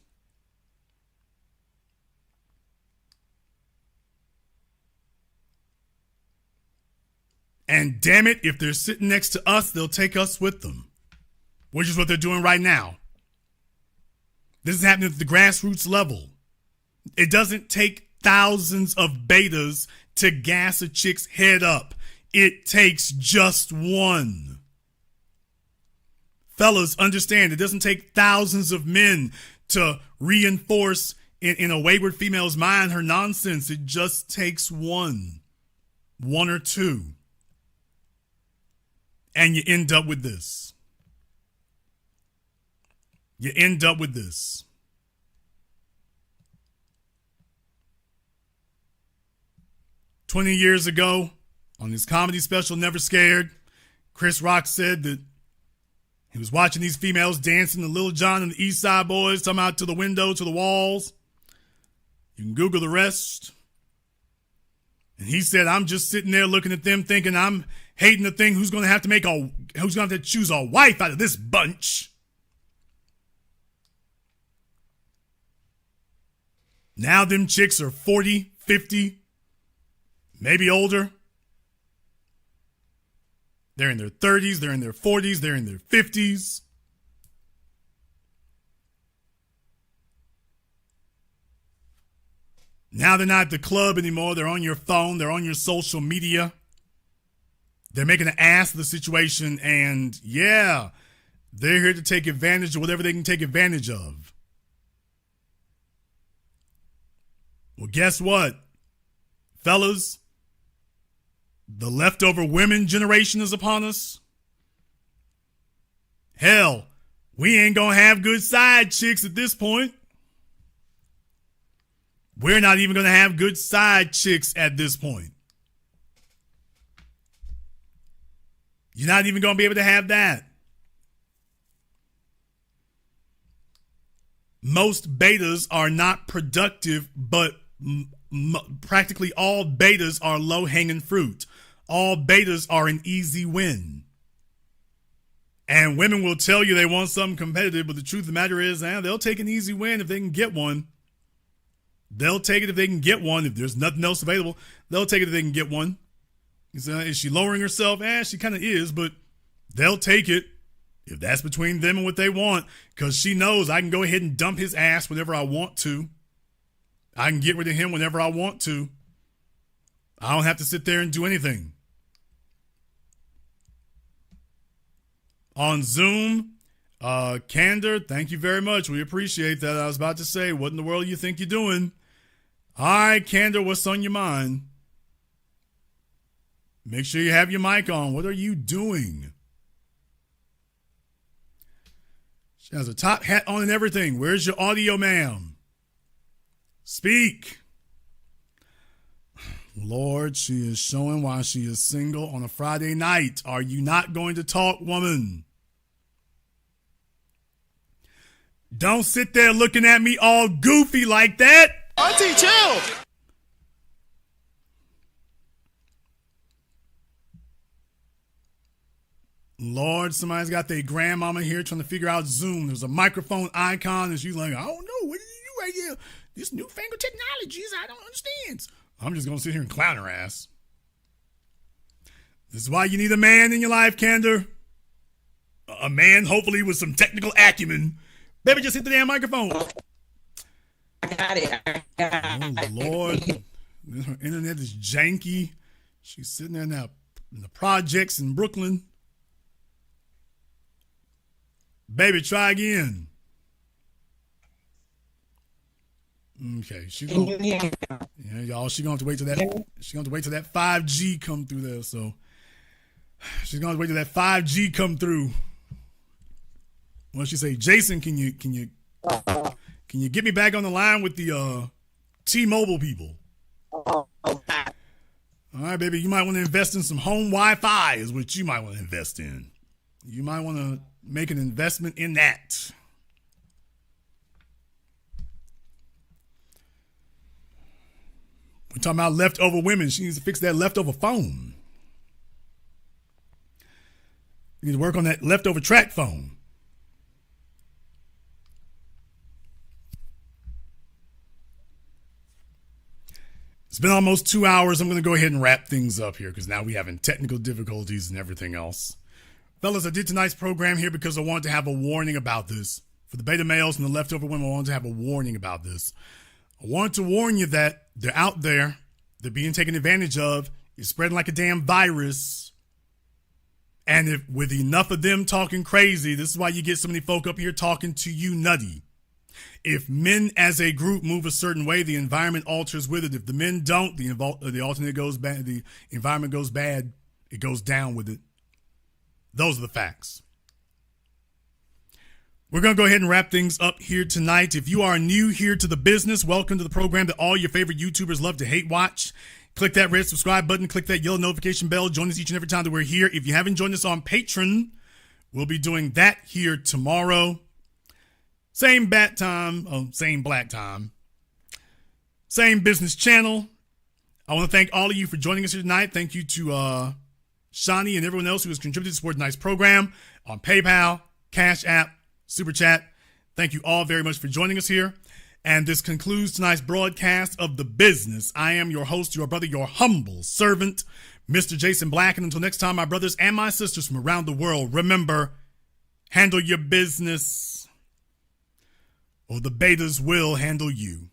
And damn it, if they're sitting next to us, they'll take us with them, which is what they're doing right now. This is happening at the grassroots level. It doesn't take thousands of betas to gas a chick's head up. It takes just one. Fellas, understand, it doesn't take thousands of men to reinforce in a wayward female's mind her nonsense. It just takes one or two. And you end up with this. You end up with this. "20 years ago, on his comedy special, Never Scared, Chris Rock said that he was watching these females dancing to Lil Jon and the East Side Boys, talking about to the window, to the walls. You can Google the rest. And he said, I'm just sitting there looking at them thinking I'm hating the thing who's going to have to choose a wife out of this bunch. Now them chicks are 40, 50, maybe older. They're in their 30s, they're in their 40s, they're in their 50s. Now they're not at the club anymore. They're on your phone. They're on your social media. They're making an ass of the situation. And yeah, they're here to take advantage of whatever they can take advantage of. Well, guess what? Fellas, the leftover women generation is upon us. Hell, we ain't gonna have good side chicks at this point. We're not even gonna have good side chicks at this point. You're not even gonna be able to have that. Most betas are not productive, but practically all betas are low-hanging fruit. All betas are an easy win. And women will tell you they want something competitive, but the truth of the matter is, they'll take an easy win if they can get one. They'll take it if they can get one. If there's nothing else available, they'll take it if they can get one. You say, is she lowering herself? She kind of is, but they'll take it if that's between them and what they want, because she knows I can go ahead and dump his ass whenever I want to. I can get rid of him whenever I want to. I don't have to sit there and do anything. On Zoom, Candor, thank you very much. We appreciate that. I was about to say, what in the world do you think you're doing? All right, Candor, what's on your mind? Make sure you have your mic on. What are you doing? She has a top hat on and everything. Where's your audio, ma'am? Speak. Lord, she is showing why she is single on a Friday night. Are you not going to talk, woman? Don't sit there looking at me all goofy like that. Auntie, chill. Lord, somebody's got their grandmama here trying to figure out Zoom. There's a microphone icon, and she's like, I don't know. What do you do right here? This newfangled technologies, I don't understand. I'm just going to sit here and clown her ass. This is why you need a man in your life, Candor. A man, hopefully, with some technical acumen. Baby, just hit the damn microphone. I got it. Oh, Lord. Her internet is janky. She's sitting there now in the projects in Brooklyn. Baby, try again. Okay, yeah, y'all. She's gonna have to wait till that. She's gonna have to wait till that 5G come through there. So she's gonna have to wait till that 5G come through. What she say, Jason? Can you get me back on the line with the T-Mobile people? All right, baby. You might want to invest in some home Wi-Fi. Is what you might want to invest in. You might want to make an investment in that. We're talking about leftover women. She needs to fix that leftover phone. You need to work on that leftover track phone. It's been almost 2 hours. I'm going to go ahead and wrap things up here because now we're having technical difficulties and everything else. Fellas, I did tonight's program here because I wanted to have a warning about this. For the beta males and the leftover women, I wanted to have a warning about this. I wanted to warn you that they're out there. They're being taken advantage of. It's spreading like a damn virus. And if with enough of them talking crazy, this is why you get so many folk up here talking to you nutty. If men as a group move a certain way, the environment alters with it. If the men don't, the alternate goes bad. The environment goes bad. It goes down with it. Those are the facts. We're going to go ahead and wrap things up here tonight. If you are new here to the business, welcome to the program that all your favorite YouTubers love to hate watch. Click that red subscribe button. Click that yellow notification bell. Join us each and every time that we're here. If you haven't joined us on Patreon, we'll be doing that here tomorrow. Same bat time. Same black time. Same business channel. I want to thank all of you for joining us here tonight. Thank you to Shani and everyone else who has contributed to support tonight's program on PayPal, CashApp, Super Chat. Thank you all very much for joining us here. And this concludes tonight's broadcast of The Business. I am your host, your brother, your humble servant, Mr. Jason Black. And until next time, my brothers and my sisters from around the world, remember, handle your business or the betas will handle you.